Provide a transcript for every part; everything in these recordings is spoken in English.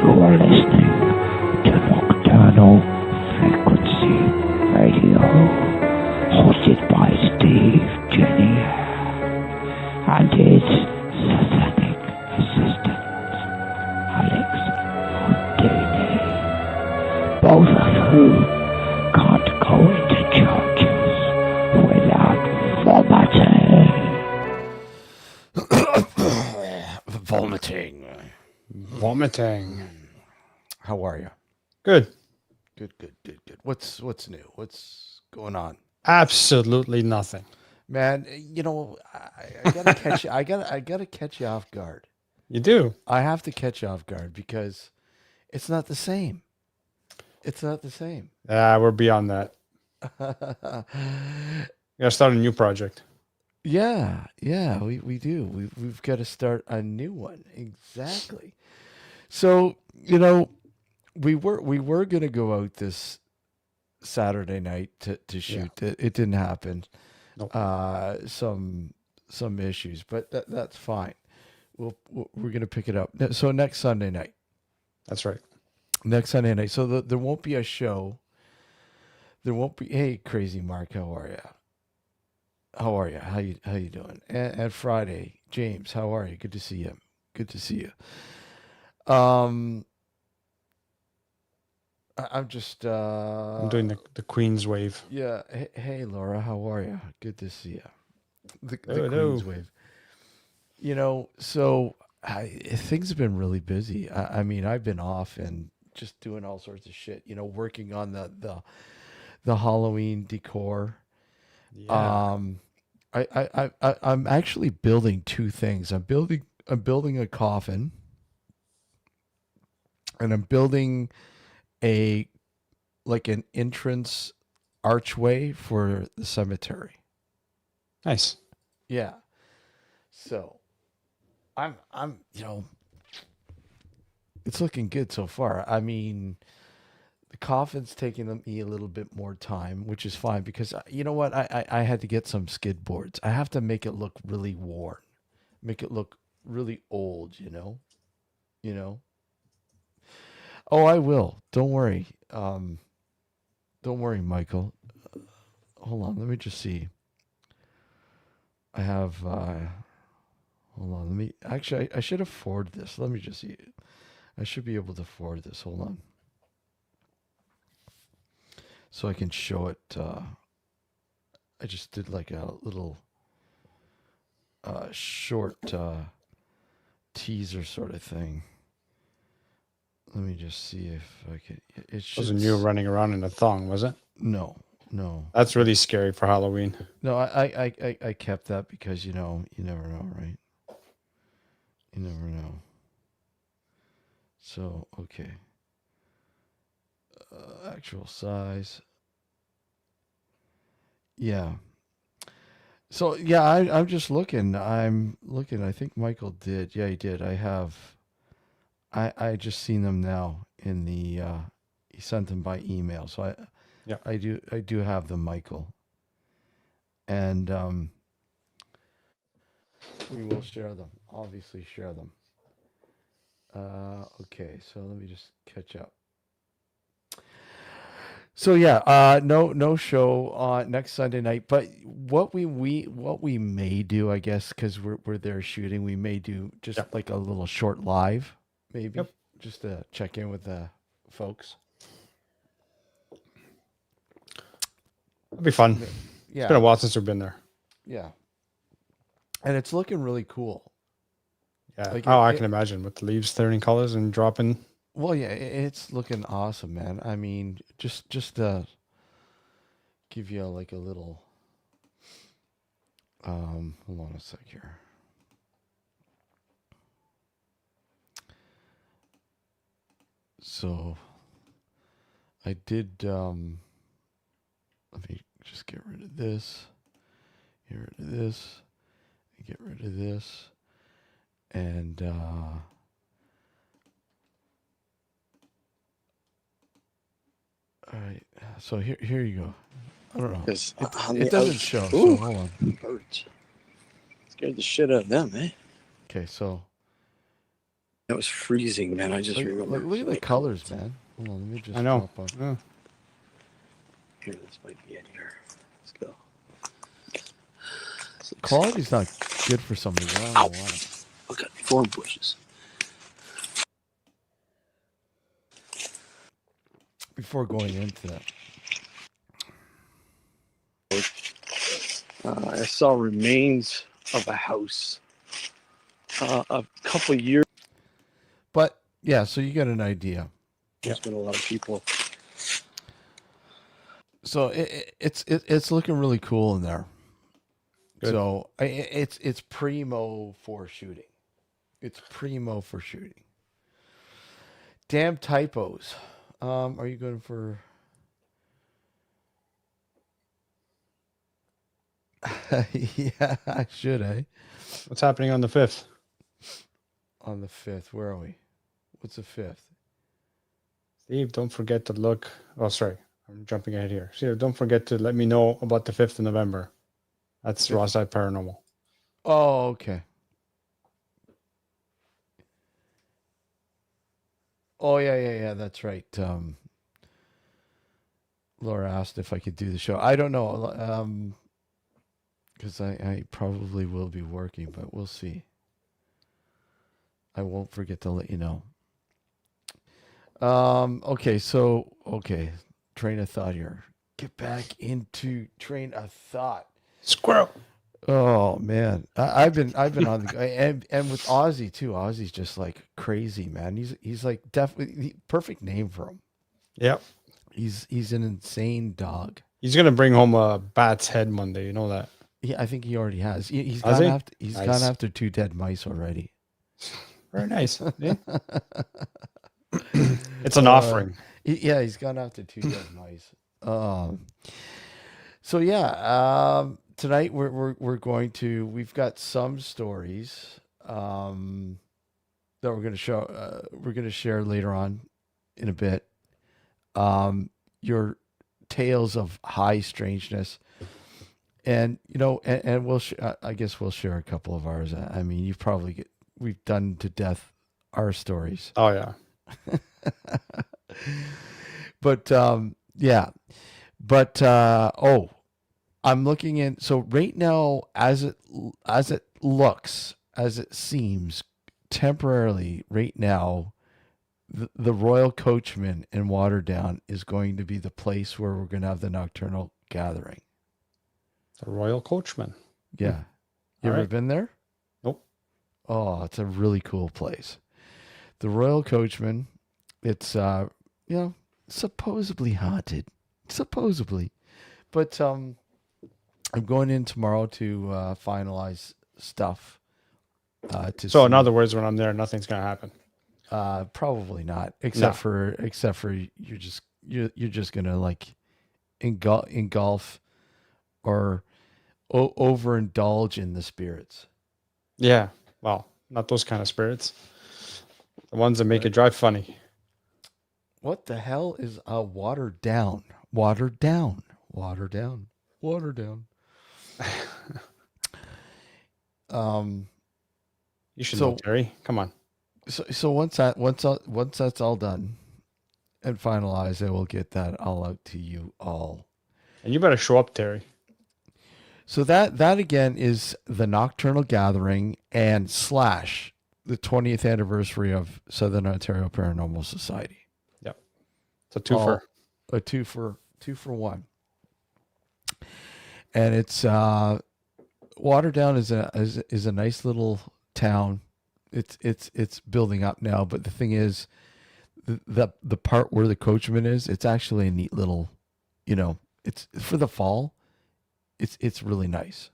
are listening to Nocturnal Frequency Radio, hosted by Steve Jenny and his satanic assistant, Alex Houdini, both of whom can't go into churches without vomiting. Vomiting. How are you? Good. Good. What's new? What's going on? Absolutely nothing. Man, you know, I gotta catch you. I gotta catch you off guard. You do? I have to catch you off guard because it's not the same. It's not the same. We're beyond that. Gotta start a new project. Yeah, we do. We've got to start a new one. Exactly. So, you know, we were gonna go out this Saturday night to shoot. Yeah. It didn't happen. Nope. Some issues, but that's fine. We're gonna pick it up. So next Sunday night. That's right. Next Sunday night. So there won't be a show. There won't be. Hey, Crazy Mark, how are you? How are you? How you doing? And Friday, James, how are you? Good to see you. Good to see you. I'm just. I'm doing the Queen's wave. Yeah. Hey, Laura, how are you? Good to see you. The Hello. Queen's wave. You know, so things have been really busy. I mean, I've been off and just doing all sorts of shit. You know, working on the Halloween decor. Yeah. I'm actually building two things. I'm building a coffin, and I'm building an entrance archway for the cemetery. Nice. Yeah. So I'm you know, it's looking good so far. I mean, the coffin's taking me a little bit more time, which is fine because you know what? I had to get some skid boards. I have to make it look really worn, make it look really old, you know? Oh, I will. Don't worry. Don't worry, Michael. Hold on. Let me just see. I have, hold on. I should have forwarded this. Let me just see. I should be able to forward this. Hold on. So I can show it. I just did like a little short teaser sort of thing. Let me just see if I can. It should. Wasn't you running around in a thong, was it? No. That's really scary for Halloween. No, I kept that because you know you never know, right? You never know. So okay. Actual size. Yeah. So yeah, I'm just looking. I'm looking. I think Michael did. Yeah, he did. I just seen them now in the. He sent them by email. So I do have them, Michael. And we will share them. Obviously, share them. Okay, so let me just catch up. So yeah, no show next Sunday night. But what we may do, I guess, because we're there shooting, we may do just like a little short live, maybe just to check in with the folks. It'll be fun. Yeah, It's been a while since we've been there. Yeah, and it's looking really cool. Yeah. Like I can imagine with the leaves turning colors and dropping. Well, yeah, it's looking awesome, man. I mean, just to give you like a little. Hold on a sec here. So, I did. Let me just get rid of this. Get rid of this. Get rid of this. And all right, so here you go. I don't know. It doesn't show. So hold on. Scared the shit out of them, eh? Okay, so That was freezing, man. I just remember. Look at the colors, man. Hold on, let me just I know. drop up. Yeah. Here, this might be it here. Let's go. Quality's not good for some reason. I don't know why. Look at 4 bushes. Before going into that, I saw remains of a house a couple of years. but yeah, so you get an idea. There's been a lot of people. So it's looking really cool in there. Good. So it's primo for shooting. It's primo for shooting. Damn typos. Are you going for? Yeah, I should. What's happening on the 5th? On the 5th, where are we? What's the 5th? Steve, don't forget to look. Oh, sorry. I'm jumping ahead here. Steve, don't forget to let me know about the 5th of November. That's Rawside Paranormal. Oh, okay. Oh, yeah. That's right. Laura asked if I could do the show. I don't know. Because I probably will be working, but we'll see. I won't forget to let you know. Okay, train of thought here. Get back into train of thought. Squirrel. Oh man, I've been on the and with Ozzy too. Ozzy's just like crazy, man. He's like definitely the perfect name for him. Yep. He's an insane dog. He's going to bring home a bat's head Monday. You know that? Yeah, I think he already has. He's Has gone he? after. He's Nice. gone after 2 dead mice already. Very nice. Yeah. It's an offering. Yeah, he's gone after 2 dead mice. So yeah, tonight we're going to. We've got some stories that we're going to show. We're going to share later on in a bit. Your tales of high strangeness. And and we'll I guess we'll share a couple of ours. I mean, we've done to death our stories. Oh, yeah. But yeah. But I'm looking in. So right now, as it looks, as it seems, temporarily right now, the Royal Coachman in Waterdown is going to be the place where we're going to have the nocturnal gathering. The Royal Coachman. Yeah. You All ever right. been there? Nope. Oh, it's a really cool place. The Royal Coachman, it's supposedly haunted. Supposedly. But I'm going in tomorrow to finalize stuff. So in other words, when I'm there, nothing's going to happen. Probably not, except for you're just gonna like engulf or overindulge in the spirits. Yeah. Well, not those kind of spirits. The ones that make it drive funny. What the hell is a watered down? Watered down. Watered down. Watered down. You should know, Terry. Come on. So once that's all done and finalized, I will get that all out to you all. And you better show up, Terry. So that again is the Nocturnal Gathering and / the 20th anniversary of Southern Ontario Paranormal Society. Yep. It's a twofer. A two for one. And it's Waterdown is a nice little town. It's building up now, but the thing is, the part where the Coachman is, it's actually a neat little, it's for the fall. It's really nice.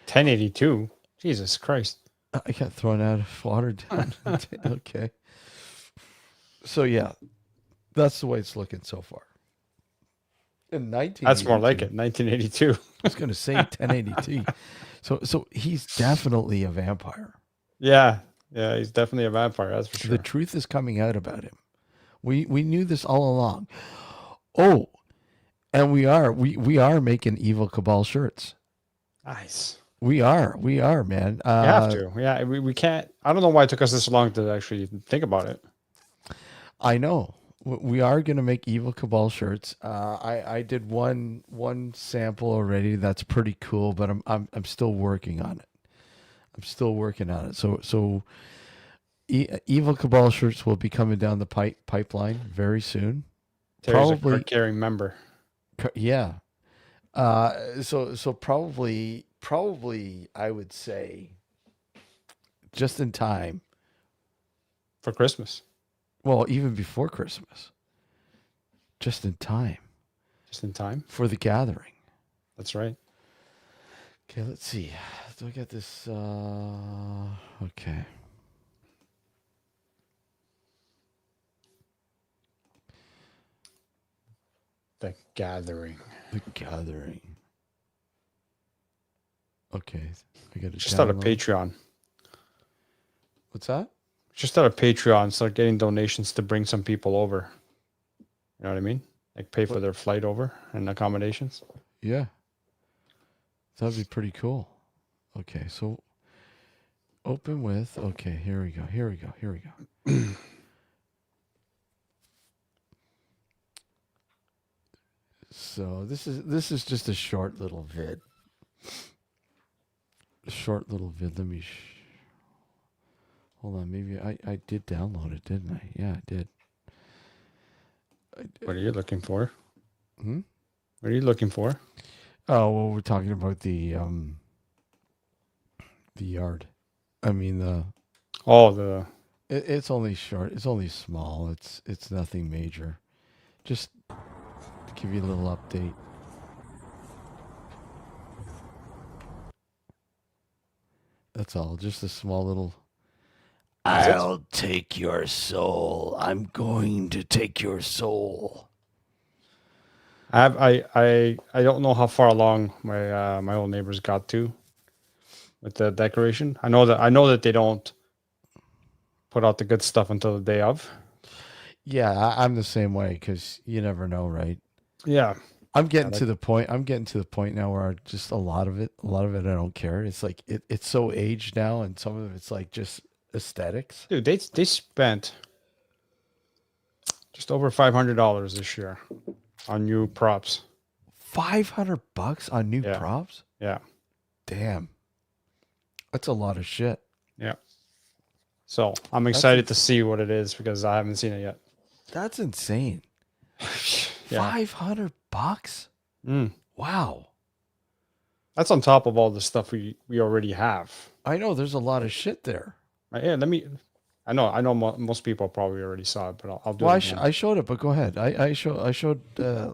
1082. Jesus Christ. I got thrown out of Waterdown. Okay. So yeah, that's the way it's looking so far. In 1982. That's more like it. 1982. I was going to say 1082. So he's definitely a vampire. Yeah. Yeah, he's definitely a vampire. That's for sure. The truth is coming out about him. We knew this all along. Oh, and we are making Evil Cabal shirts. Nice. We are, man. We have to. Yeah, we can't. I don't know why it took us this long to actually think about it. I know. We are gonna make Evil Cabal shirts. I did one sample already. That's pretty cool, but I'm still working on it. I'm still working on it. So Evil Cabal shirts will be coming down the pipeline very soon. Terry's Probably, a carrying member yeah. So probably I would say just in time. for Christmas. Well, even before Christmas. Just in time Just in time. for the gathering. That's right. Okay, let's see. Do I get this? Okay. The gathering. The gathering. Okay, I got to Just out of Patreon. What's that? Just out of Patreon, start getting donations to bring some people over. You know what I mean? Like pay for their flight over and accommodations. Yeah, that'd be pretty cool. Okay, so open with. Okay, here we go. So this is just a short little vid. Let me. Hold on. Maybe I did download it, didn't I? Yeah, I did. What are you looking for? Hmm? What are you looking for? Oh well, we're talking about the yard. I mean It's only short. It's only small. It's nothing major. Just to give you a little update. That's all. Just a small little. I'll take your soul. I'm going to take your soul. I don't know how far along my old neighbors got to with the decoration. I know that they don't put out the good stuff until the day of. Yeah, I'm the same way because you never know, right? Yeah. I'm getting to the point. I'm getting to the point now where just a lot of it, I don't care. It's like it's so aged now, and some of it's like just aesthetics. Dude, they spent just over $500 this year on new props. $500 on new Yeah. props? Yeah. Damn. That's a lot of shit. Yeah. So I'm excited to see what it is because I haven't seen it yet. That's insane. Yeah. $500? Mm. Wow. That's on top of all the stuff we already have. I know there's a lot of shit there. Yeah, I know most people probably already saw it, but I'll do Well, it again. I showed it, but go ahead. I showed. Yeah,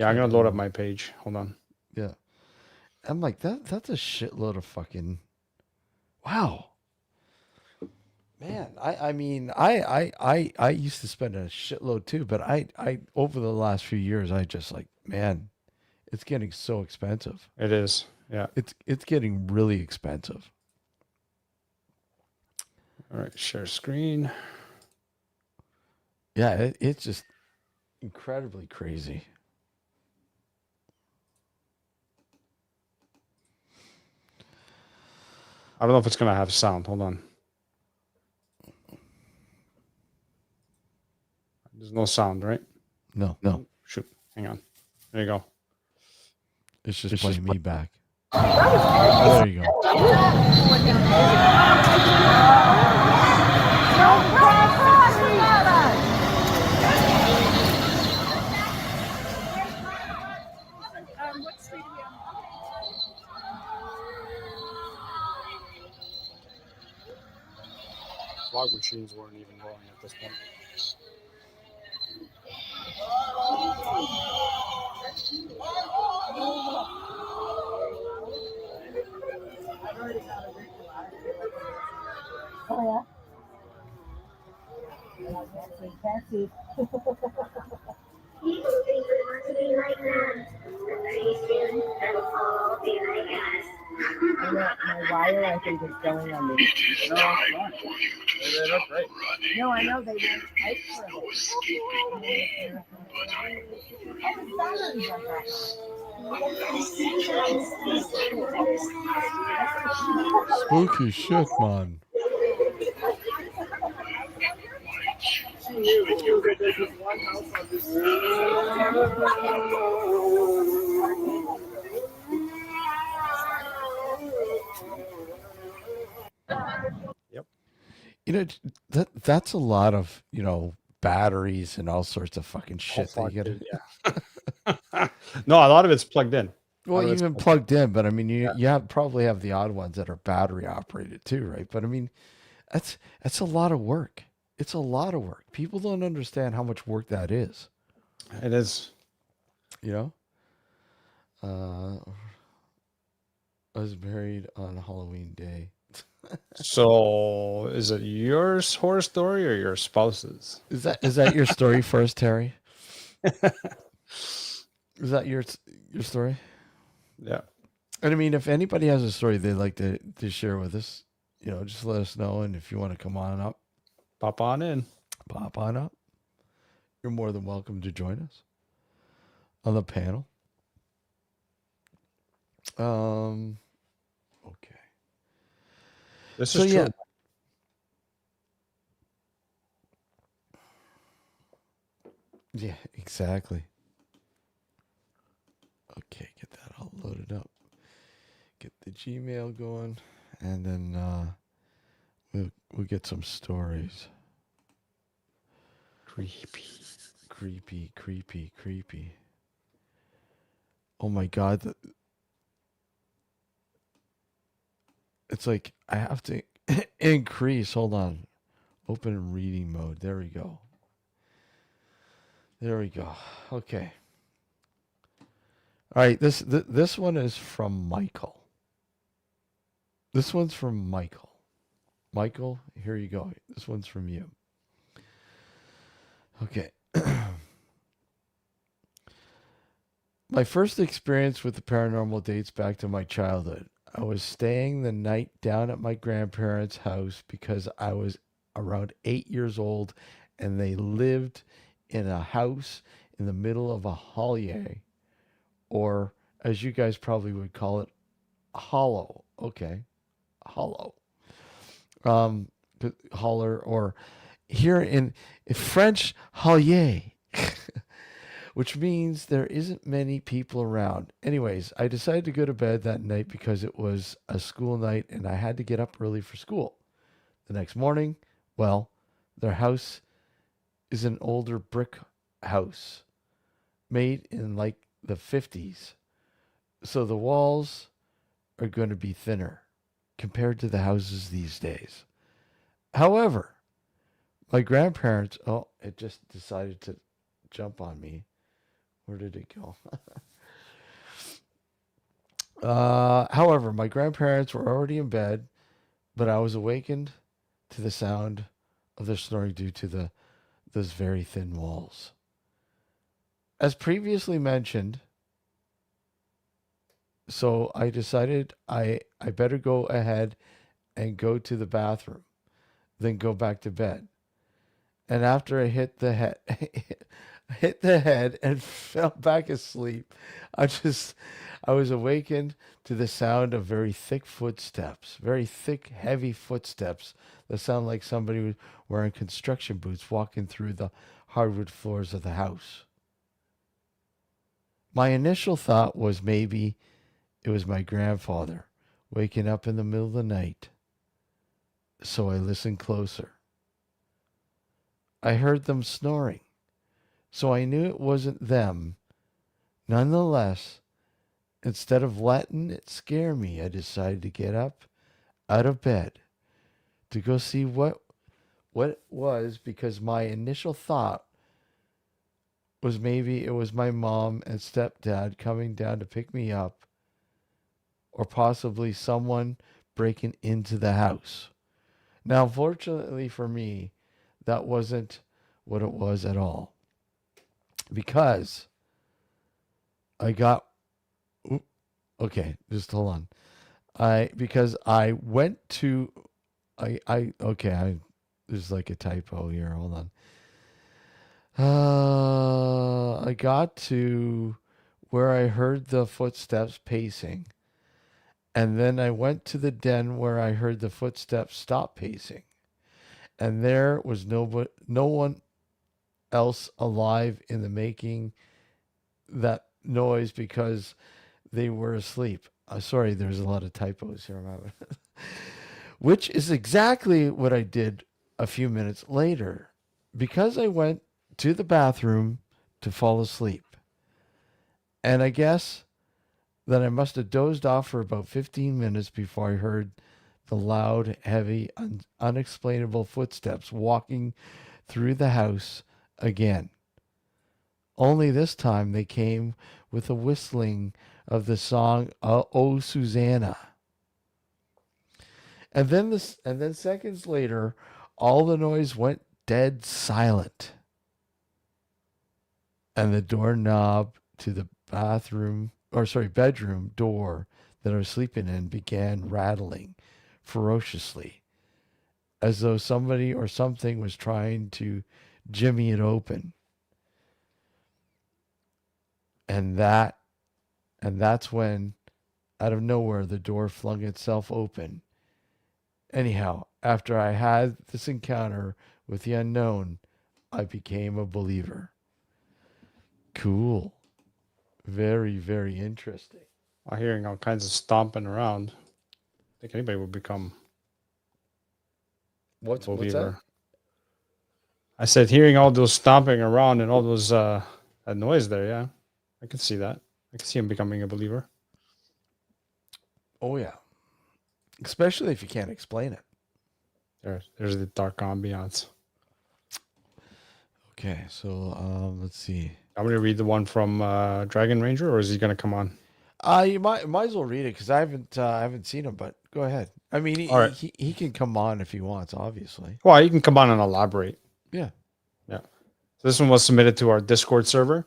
I'm gonna load up my page. Hold on. Yeah, I'm like that's a shitload of fucking. Wow. Man, I mean, I used to spend a shitload too, but I over the last few years, I just like, man, it's getting so expensive. It is. Yeah. It's getting really expensive. All right, share screen. Yeah, it's just incredibly crazy. I don't know if it's gonna have sound. Hold on. There's no sound, right? No, Shoot. Hang on. There you go. it's just playing me back. There you go. What street are we on? Fog machines weren't even rolling at this point. Oh yeah. Can't see. People think we want to be like them, but pretty soon they'll all be like us. My wire, I think, is going on the. They look great. No, I know they went out for it. And the batteries are back Spooky shit, man. She knew that you could. There's this one house on this. Yep. You know, that's a lot of, batteries and all sorts of fucking shit that fuck, you gotta. dude, yeah. No, a lot of it's plugged in. Well, it's even plugged in, but I mean, you probably have the odd ones that are battery operated too, right? But I mean, that's a lot of work. It's a lot of work. People don't understand how much work that is. It is. You know, I was married on Halloween Day. So, is it your horror story or your spouse's? Is that your story first, Terry? Is that your story? Yeah. And I mean, if anybody has a story they'd like to share with us, just let us know. And if you want to come on up, Pop on in. pop on up. You're more than welcome to join us on the panel. Okay. This So is true. yeah. Yeah, exactly. Okay, get that all loaded up. Get the Gmail going, and then we'll get some stories. Creepy. Oh my God. It's like I have to increase. Hold on. Open reading mode. There we go. Okay. All right. This one is from Michael. This one's from Michael. Michael, here you go. This one's from you. Okay. My first experience with the paranormal dates back to my childhood. I was staying the night down at my grandparents' house because I was around 8 years old and they lived in a house in the middle of a hollow, or as you guys probably would call it, a hollow. Okay. Hollow. Holler, or here in French, hollier. Which means there isn't many people around. Anyways, I decided to go to bed that night because it was a school night and I had to get up early for school. The next morning, well, their house is an older brick house made in like the 50s. So the walls are going to be thinner compared to the houses these days. However, my grandparents, it just decided to jump on me. Where did it go? However, my grandparents were already in bed, but I was awakened to the sound of their snoring due to those very thin walls. As previously mentioned, so I decided I better go ahead and go to the bathroom, then go back to bed. And after I hit the head and fell back asleep, I was awakened to the sound of very thick footsteps, very thick, heavy footsteps that sound like somebody wearing construction boots walking through the hardwood floors of the house. My initial thought was maybe it was my grandfather waking up in the middle of the night. So I listened closer. I heard them snoring, so I knew it wasn't them. Nonetheless, instead of letting it scare me, I decided to get up out of bed to go see what it was, because my initial thought was maybe it was my mom and stepdad coming down to pick me up, or possibly someone breaking into the house. Now, fortunately for me, that wasn't what it was at all, because I got, okay, just hold on. Because I went to, there's like a typo here. Hold on. I got to where I heard the footsteps pacing, and then I went to the den where I heard the footsteps stop pacing, and there was no one else alive in the making that noise because they were asleep. Sorry, there's a lot of typos here. Which is exactly what I did a few minutes later, because I went to the bathroom to fall asleep. And I guess that I must have dozed off for about 15 minutes before I heard the loud, heavy, unexplainable footsteps walking through the house again. Only this time they came with a whistling of the song "Oh Susanna." And then seconds later, all the noise went dead silent. And the doorknob to the bedroom door that I was sleeping in began rattling ferociously, as though somebody or something was trying to jimmy it open. And that's when, out of nowhere, the door flung itself open. Anyhow, after I had this encounter with the unknown, I became a believer. Cool. Very, very interesting. I'm hearing all kinds of stomping around. I think anybody would become What's a that? believer. I said hearing all those stomping around and all those that noise there, yeah. I can see that. I can see him becoming a believer. Oh, yeah. Especially if you can't explain it. There's the dark ambiance. Okay, so let's see. I'm going to read the one from Dragon Ranger, or is he going to come on? You might as well read it because I haven't seen him. But go ahead. I mean, All right. he can come on if he wants, obviously. Well, you can come on and elaborate. Yeah. So this one was submitted to our Discord server.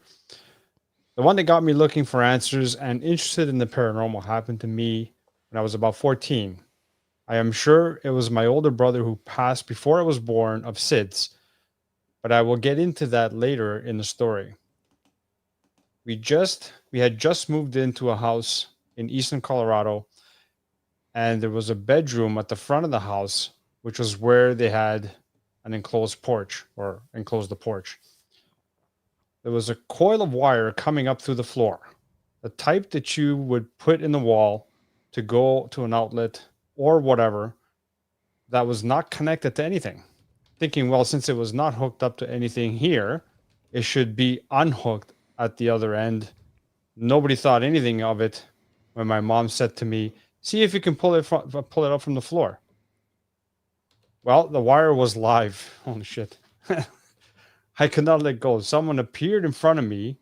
The one that got me looking for answers and interested in the paranormal happened to me when I was about 14. I am sure it was my older brother who passed before I was born of SIDS, but I will get into that later in the story. We had just moved into a house in eastern Colorado, and there was a bedroom at the front of the house, which was where they had an enclosed porch or enclosed the porch. There was a coil of wire coming up through the floor, the type that you would put in the wall to go to an outlet or whatever, that was not connected to anything. Thinking, well, since it was not hooked up to anything here, it should be unhooked at the other end. Nobody thought anything of it when my mom said to me, "See if you can pull it up from the floor." Well, the wire was live. Holy shit. I could not let go. Someone appeared in front of me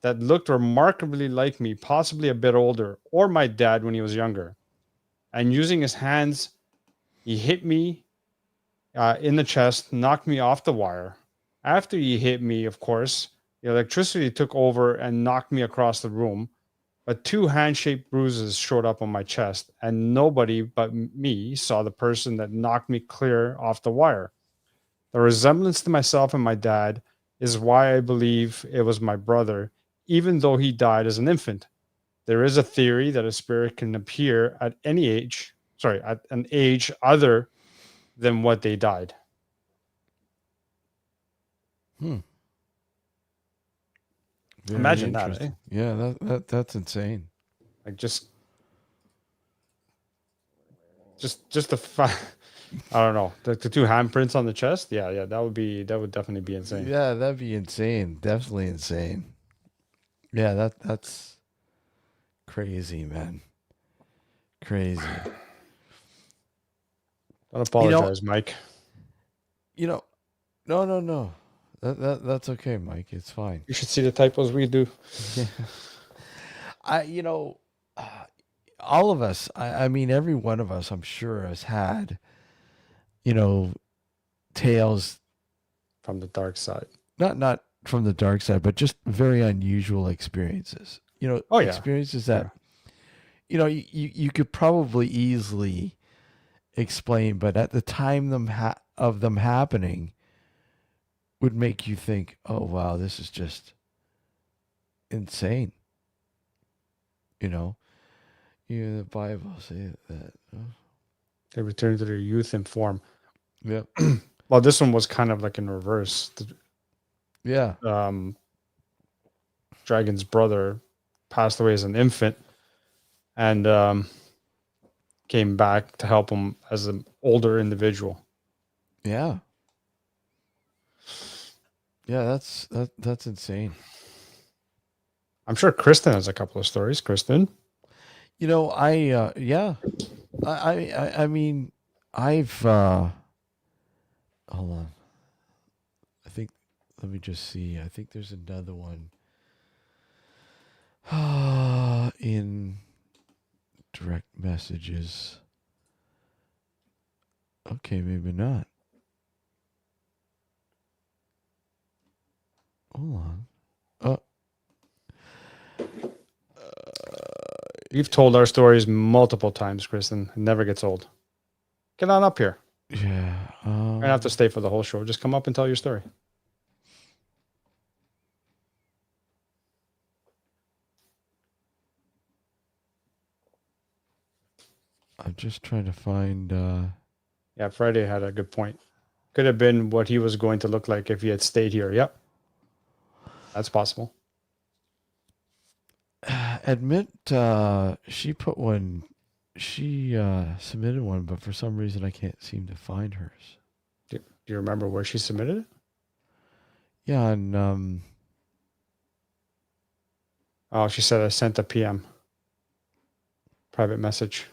that looked remarkably like me, possibly a bit older, or my dad when he was younger. And using his hands, he hit me in the chest, knocked me off the wire. After he hit me, of course, the electricity took over and knocked me across the room. But 2 hand-shaped bruises showed up on my chest, and nobody but me saw the person that knocked me clear off the wire. The resemblance to myself and my dad is why I believe it was my brother, even though he died as an infant. There is a theory that a spirit can appear at an age other than what they died. Very Imagine that, eh? interesting. Yeah, that's insane. Like just the I don't know, the 2 handprints on the chest. Yeah, that would definitely be insane. Yeah, that'd be insane. Definitely insane. Yeah, that's crazy, man. Crazy. Don't apologize, Mike. No. That's okay, Mike. It's fine. You should see the typos we do. All of us, I mean, every one of us, I'm sure, has had, tales From the dark side. not from the dark side, but just very unusual experiences. Oh, yeah. Experiences that, you could probably easily explain, but at the time of them happening would make you think, oh, wow, this is just insane. You know, even the Bible say that. They return to their youth and form. Yeah. Well, this one was kind of like in reverse. Yeah. Dragon's brother passed away as an infant and came back to help him as an older individual. Yeah. Yeah, that's insane. I'm sure Kristen has a couple of stories. Kristen? You know, I mean, I've hold on. I think let me just see. I think there's another one in direct messages. Okay, maybe not. Hold on. You've told our stories multiple times, Kristen. It never gets old. Get on up here. Yeah. You're going to have to stay for the whole show. Just come up and tell your story. I'm just trying to find. Yeah, Friday had a good point. Could have been what he was going to look like if he had stayed here. Yep. That's possible. Admit she put one. She submitted one, but for some reason I can't seem to find hers. Do you remember where she submitted it? Yeah, and Oh, she said I sent a PM. Private message.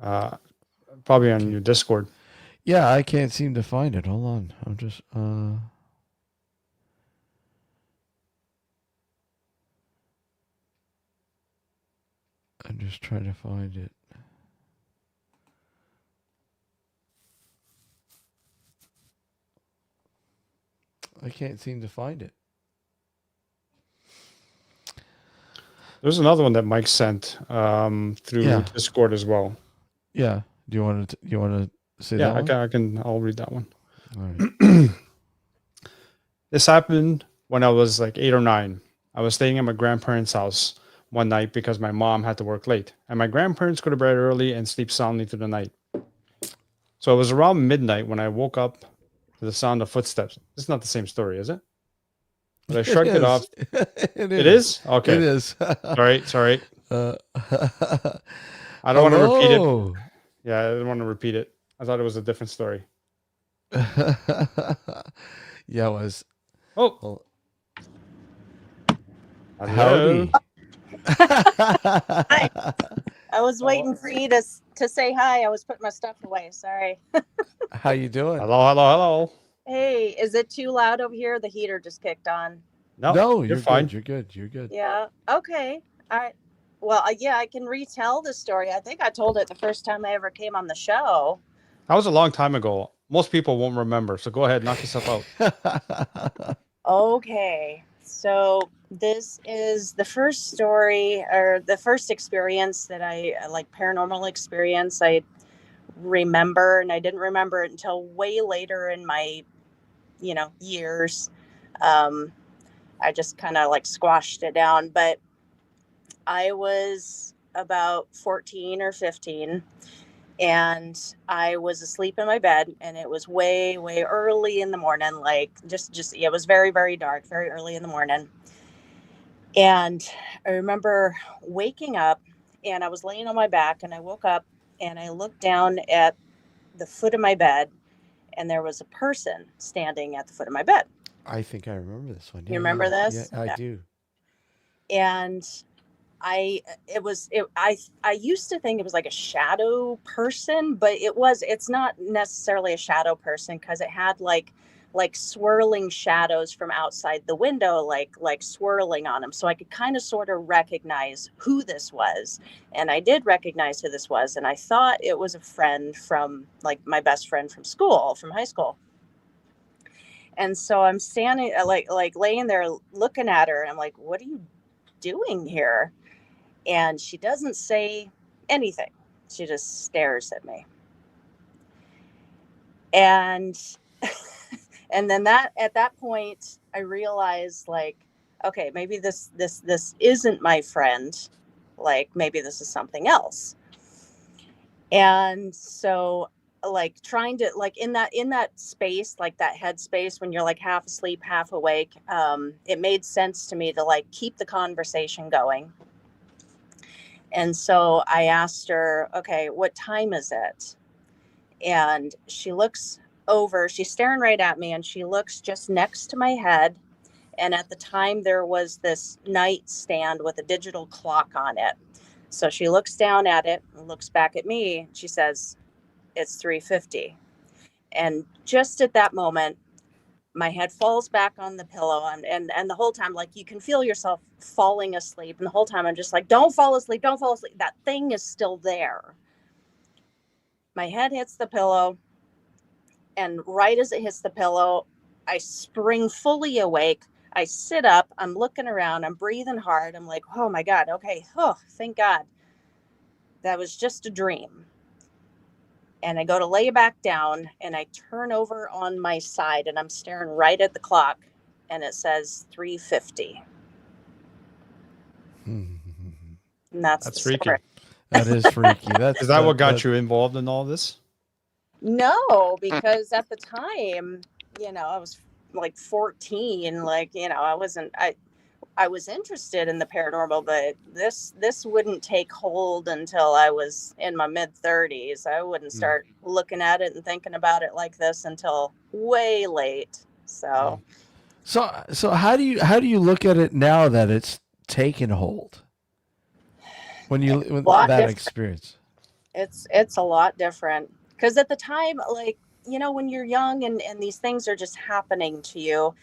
Probably on your Discord. yeah, I can't seem to find it. Hold on, I'm just trying to find it. I can't seem to find it. There's another one that Mike sent through Yeah. Discord as well. Yeah. Do you want to say Yeah, that one? I'll read that one. All right. This happened when I was like 8 or 9. I was staying at my grandparents' house one night because my mom had to work late, and my grandparents go to bed early and sleep soundly through the night. So it was around midnight when I woke up to the sound of footsteps. It's not the same story, is it? But I shrugged it off. It It is? Okay. It is. Sorry. I don't want to repeat it. Yeah, I didn't want to repeat it. I thought it was a different story. Yeah, it was. Oh. Howdy. Hi. I was waiting for you to say hi. I was putting my stuff away. Sorry. How you doing? Hello. Hey, is it too loud over here? The heater just kicked on. No, you're fine. Good. You're good. Yeah. Okay. All right. Well, yeah, I can retell the story. I think I told it the first time I ever came on the show. That was a long time ago. Most people won't remember. So go ahead, knock yourself out. Okay. So this is the first story or the first experience that I like paranormal experience I remember, and I didn't remember it until way later in my, years. I just kind of like squashed it down, but I was about 14 or 15 and I was asleep in my bed, and it was way, way early in the morning. Like it was very, very dark, very early in the morning. And I remember waking up, and I was laying on my back, and I woke up and I looked down at the foot of my bed, and there was a person standing at the foot of my bed. I think I remember this one. You remember this? Yeah, I do. And I used to think it was like a shadow person, but it's not necessarily a shadow person, because it had like swirling shadows from outside the window, like swirling on them. So I could kind of sort of recognize who this was. And I did recognize who this was. And I thought it was a friend from, like, my best friend from high school. And so I'm standing like laying there looking at her, and I'm like, what are you doing here? And she doesn't say anything. She just stares at me. And and then that at that point I realized, like, okay, maybe this isn't my friend. Like, maybe this is something else. And so, like, trying to, like, in that space, like that headspace when you're like half asleep, half awake, it made sense to me to like keep the conversation going. And so I asked her, okay, what time is it? And she looks over, she's staring right at me, and she looks just next to my head. And at the time, there was this nightstand with a digital clock on it. So she looks down at it and looks back at me. She says, it's 3:50. And just at that moment, my head falls back on the pillow, and the whole time, like, you can feel yourself falling asleep. And the whole time I'm just like, don't fall asleep, don't fall asleep. That thing is still there. My head hits the pillow, and right as it hits the pillow, I spring fully awake. I sit up, I'm looking around, I'm breathing hard. I'm like, oh my God, okay, oh, thank God. That was just a dream. And I go to lay back down, and I turn over on my side, and I'm staring right at the clock, and it says 3:50. And that's That's the story. freaky. That is freaky. That's Is that what got you involved in all this? No, because at the time, I was like 14. Like, I was interested in the paranormal, but this wouldn't take hold until I was in my mid 30s. I wouldn't start looking at it and thinking about it like this until way late. So, So how do you look at it now that it's taken hold? When that different. experience. It's a lot different, because at the time, like, when you're young and these things are just happening to you,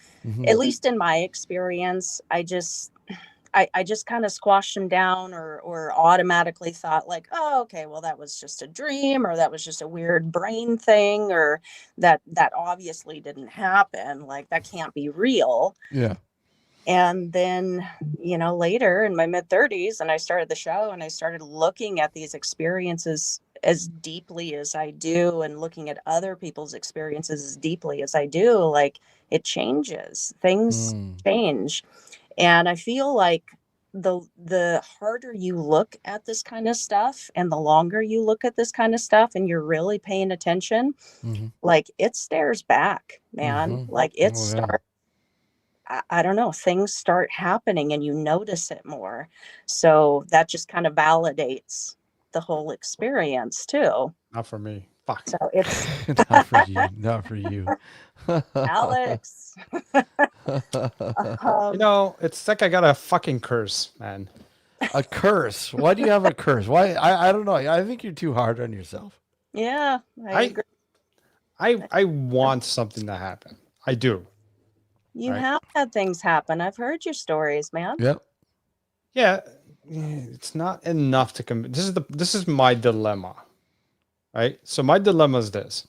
at least in my experience, I just kind of squashed them down, or automatically thought, like, oh, okay, well, that was just a dream, or that was just a weird brain thing, or that obviously didn't happen. Like, that can't be real. Yeah. And then, later in my mid 30s, and I started the show, and I started looking at these experiences as deeply as I do, and looking at other people's experiences as deeply as I do, like, it changes. Things change. And I feel like the harder you look at this kind of stuff, and the longer you look at this kind of stuff, and you're really paying attention, like, it stares back, man. Like, it starts, I don't know, things start happening, and you notice it more. So that just kind of validates the whole experience too. Not for me. Fuck. So it's Not for you. Not for you. Alex. It's like I got a fucking curse, man. A curse? Why do you have a curse? Why? I don't know. I think you're too hard on yourself. Yeah, I agree. I want something to happen. I do. You Right. have had things happen. I've heard your stories, man. Yep. Yeah, it's not enough to this is my dilemma. Right? So my dilemma is this.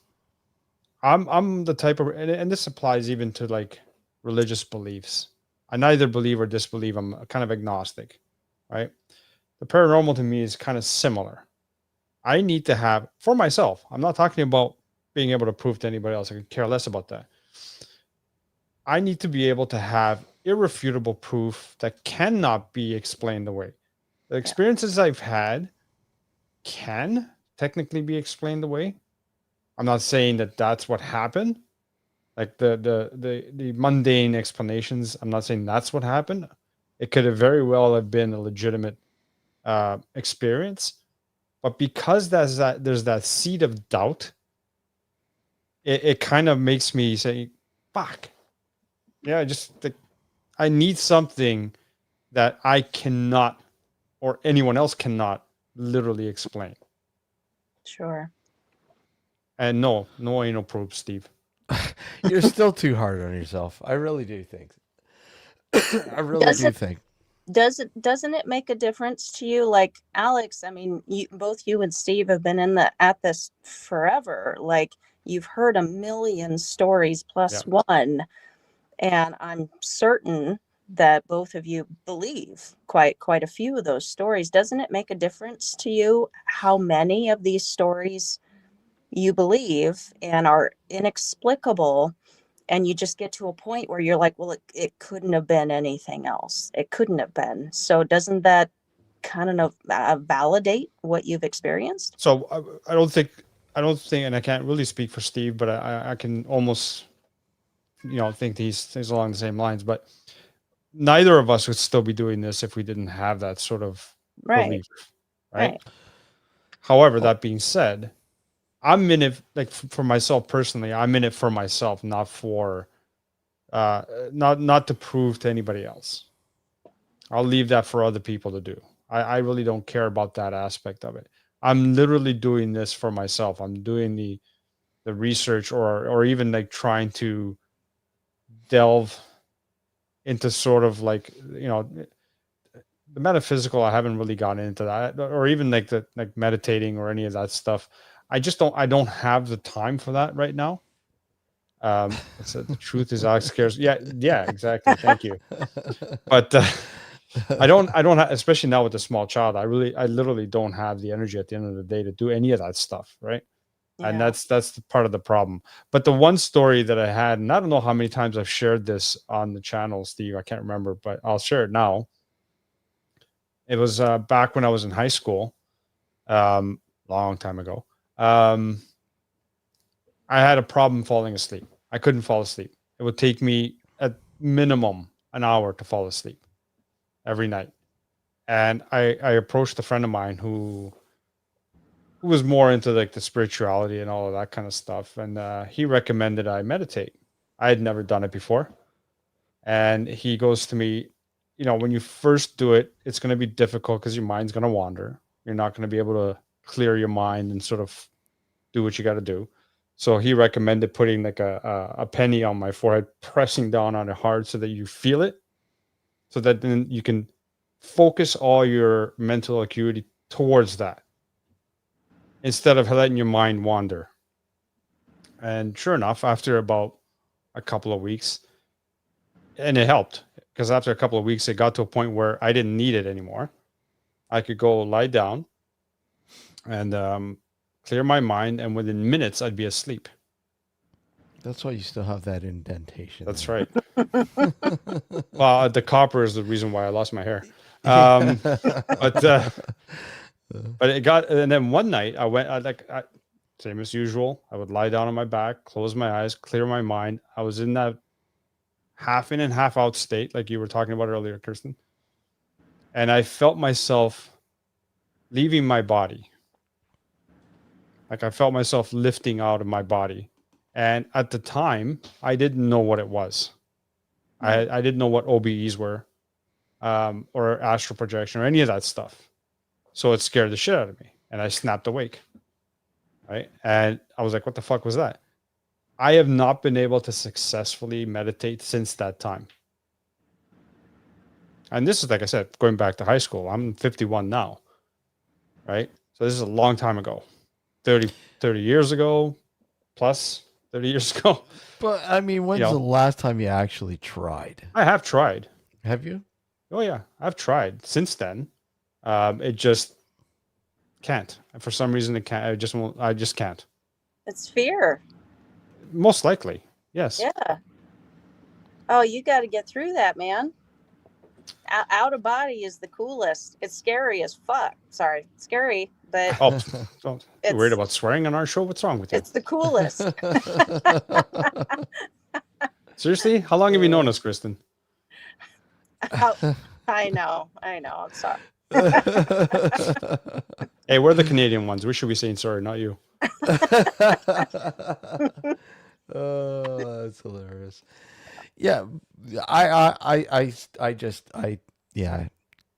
I'm the type of, and this applies even to like religious beliefs. I neither believe or disbelieve. I'm kind of agnostic, right? The paranormal to me is kind of similar. I need to have, for myself, I'm not talking about being able to prove to anybody else. I could care less about that. I need to be able to have irrefutable proof that cannot be explained away. The experiences I've had can technically be explained away. I'm not saying that that's what happened. Like the mundane explanations, I'm not saying that's what happened. It could have very well have been a legitimate experience, but because there's that seed of doubt, it kind of makes me say, "Fuck, yeah." I need something that I cannot, or anyone else cannot, literally explain. Sure. And no anal probe, Steve. You're still too hard on yourself. I really do think. I really do think. Doesn't it make a difference to you? Like, Alex, I mean, both you and Steve have been at this forever. Like, you've heard a million stories plus one, and I'm certain that both of you believe quite a few of those stories. Doesn't it make a difference to you how many of these stories you believe and are inexplicable, and you just get to a point where you're like, well, it couldn't have been anything else. It couldn't have been. So doesn't that kind of validate what you've experienced? So I don't think, and I can't really speak for Steve, but I can almost, think these things along the same lines. But neither of us would still be doing this if we didn't have that sort of Right. belief, right? Right. However, that being said, I'm in it, like, for myself personally. I'm in it for myself, not for, not to prove to anybody else. I'll leave that for other people to do. I really don't care about that aspect of it. I'm literally doing this for myself. I'm doing the research, or even like trying to delve into sort of like, the metaphysical. I haven't really gotten into that, or even like meditating or any of that stuff. I don't have the time for that right now. The truth is Alex cares. Yeah, exactly. Thank you. But I don't especially now with a small child, I literally don't have the energy at the end of the day to do any of that stuff. Right. And Yeah. that's the part of the problem. But the one story that I had, and I don't know how many times I've shared this on the channel, Steve, I can't remember, but I'll share it now. It was back when I was in high school, long time ago. I had a problem falling asleep. I couldn't fall asleep. It would take me at minimum an hour to fall asleep every night. And I approached a friend of mine who was more into like the spirituality and all of that kind of stuff. And he recommended I meditate. I had never done it before. And he goes to me, when you first do it, it's going to be difficult because your mind's going to wander. You're not going to be able to clear your mind and sort of do what you got to do. So he recommended putting like a penny on my forehead, pressing down on it hard so that you feel it, so that then you can focus all your mental acuity towards that instead of letting your mind wander. And sure enough, after about a couple of weeks, and it helped, because after a couple of weeks, it got to a point where I didn't need it anymore. I could go lie down and clear my mind, and within minutes, I'd be asleep. That's why you still have that indentation. That's there. right. Well, the copper is the reason why I lost my hair. But it got, and then one night same as usual. I would lie down on my back, close my eyes, clear my mind. I was in that half in and half out state, like you were talking about earlier, Kirsten. And I felt myself leaving my body. Like I felt myself lifting out of my body. And at the time, I didn't know what it was. I didn't know what OBEs were, or astral projection or any of that stuff. So it scared the shit out of me, and I snapped awake. Right. And I was like, what the fuck was that? I have not been able to successfully meditate since that time. And this is, like I said, going back to high school. I'm 51 now. Right. So this is a long time ago, 30 years ago, plus 30 years ago. But I mean, when's the last time you actually tried? I have tried. Have you? Oh yeah, I've tried since then. It just can't. For some reason, it can't. I just can't. It's fear. Most likely, yes. Yeah. Oh, you got to get through that, man. Out of body is the coolest. It's scary as fuck. Sorry, scary, but Oh, don't you're worried about swearing on our show? What's wrong with you? it's the coolest. Seriously, how long have you known us, Kristen? Oh, I know. I'm sorry. Hey, we're the Canadian ones. We should be saying sorry, not you. Oh, that's hilarious. Yeah, yeah,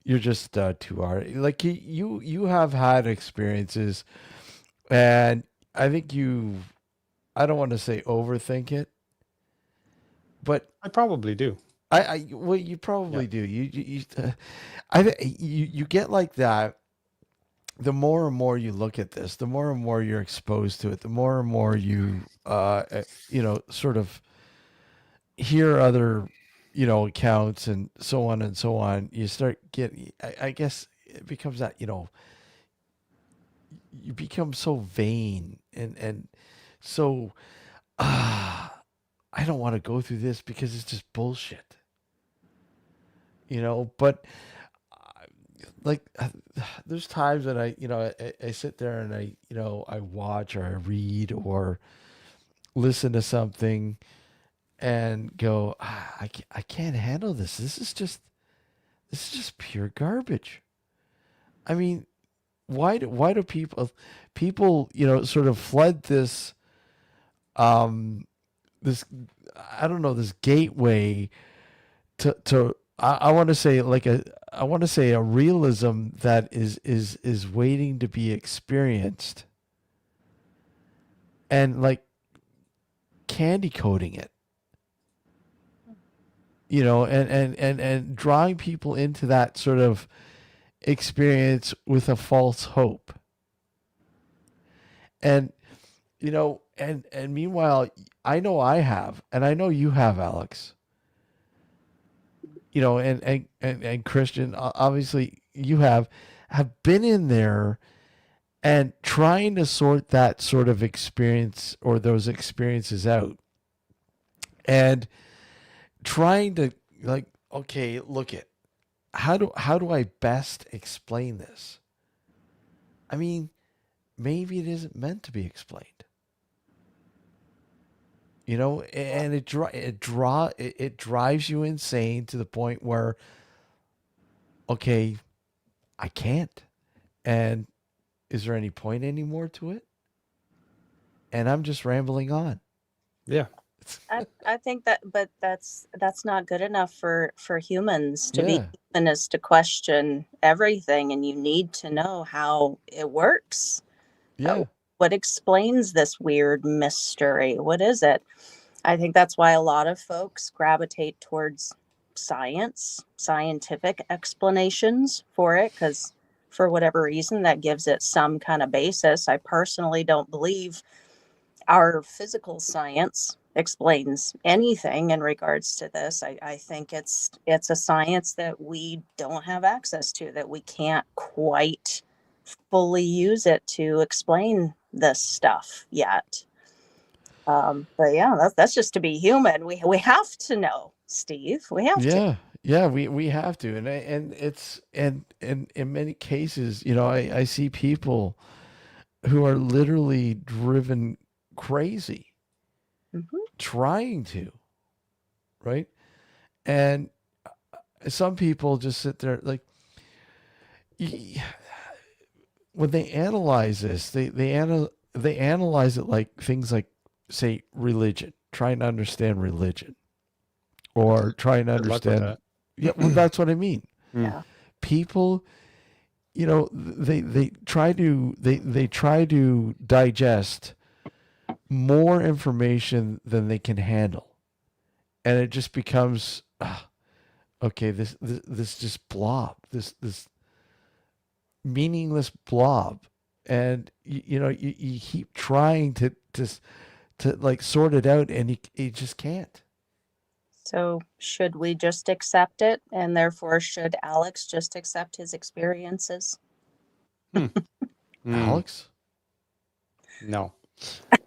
you're just too hard. Like you have had experiences, and I think I don't want to say overthink it, but I probably do. well, you probably do. You get like that. The more and more you look at this, the more and more you're exposed to it, the more and more you, sort of hear other, accounts and so on and so on. You start getting, I guess it becomes that, you become so vain and so I don't want to go through this because it's just bullshit. But like there's times that I sit there and I watch or I read or listen to something and go, I can't handle this. This is just pure garbage. I mean, why do people sort of flood this this I don't know, this gateway to I want to say a realism that is waiting to be experienced, and like candy coating it, and drawing people into that sort of experience with a false hope. And and meanwhile, I know I have, and I know you have, Alex. And Christian, obviously you have been in there and trying to sort that sort of experience or those experiences out, and trying to like, okay, look at how do I best explain this? I mean, maybe it isn't meant to be explained. And it drives you insane to the point where, okay, I can't. And is there any point anymore to it? And I'm just rambling on. Yeah. I think that, but that's not good enough for humans. To be Yeah. human is to question everything, and you need to know how it works. Yeah. What explains this weird mystery? What is it? I think that's why a lot of folks gravitate towards scientific explanations for it, because for whatever reason that gives it some kind of basis. I personally don't believe our physical science explains anything in regards to this. I think it's a science that we don't have access to, that we can't quite fully use it to explain this stuff yet. But yeah, that's just to be human. We have to know, Steve. We have to. Yeah, we have to, and it's and in many cases, I see people who are literally driven crazy trying to, right? And some people just sit there like, when they analyze this, they analyze it like things like, say, religion, trying to understand religion, or trying to Good luck with understand. that. Yeah, well, that's what I mean. Yeah. People, they try to digest more information than they can handle, and it just becomes okay. This just blob, this meaningless blob, and you keep trying to like sort it out, and you just can't. So should we just accept it, and therefore should Alex just accept his experiences? Alex? No.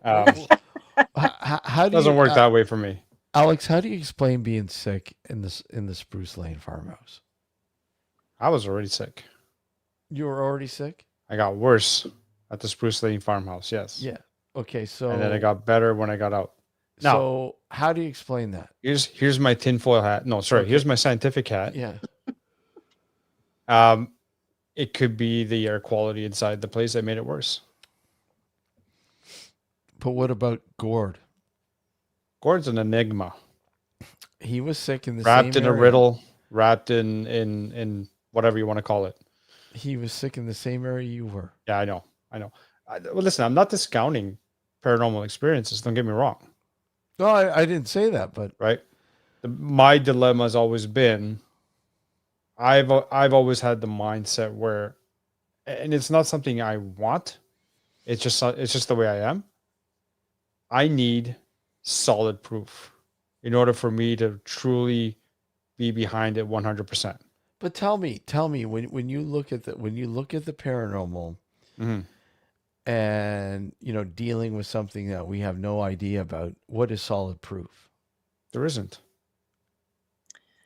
How do Doesn't you, work that way for me. Alex, how do you explain being sick in the Spruce Lane farmhouse? I was already sick. You were already sick? I got worse at the Spruce Lane farmhouse. Yes. Yeah. Okay. So And then I got better when I got out. Now, so how do you explain that? here's my tinfoil hat. No, sorry. Okay. Here's my scientific hat. Yeah. It could be the air quality inside the place that made it worse. But what about Gord? Gord's an enigma. He was sick in the Wrapped same in a area. riddle, wrapped in whatever you want to call it. He was sick in the same area you were. Yeah, I know. Well, listen, I'm not discounting paranormal experiences. Don't get me wrong. No, I didn't say that, but Right. My dilemma has always been, I've always had the mindset where, and it's not something I want. It's just the way I am. I need solid proof in order for me to truly be behind it 100%. tell me when you look at the paranormal, Mm-hmm. and dealing with something that we have no idea about, what is solid proof? There isn't.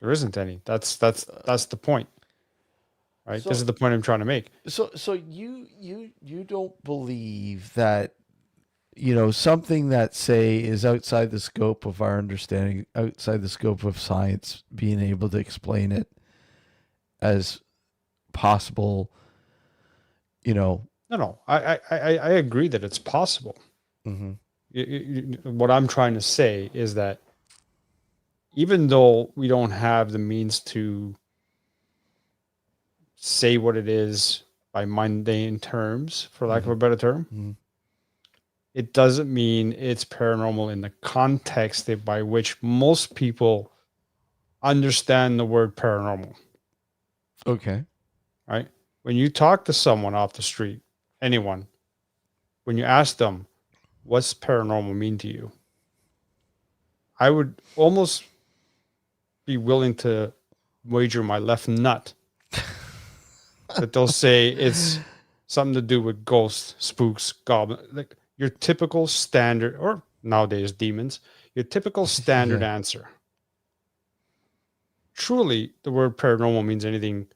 There isn't any. That's the point, right? This is the point I'm trying to make. So you don't believe that something that, say, is outside the scope of our understanding, outside the scope of science, being able to explain it as possible, No, I agree that it's possible. What I'm trying to say is that even though we don't have the means to say what it is by mundane terms, for lack of a better term, it doesn't mean it's paranormal in the context by which most people understand the word paranormal. Okay. Right? When you talk to someone off the street, anyone, when you ask them, what's paranormal mean to you? I would almost be willing to wager my left nut that they'll say it's something to do with ghosts, spooks, goblins, like your typical standard, or nowadays demons, your typical standard answer. Truly, the word paranormal means anything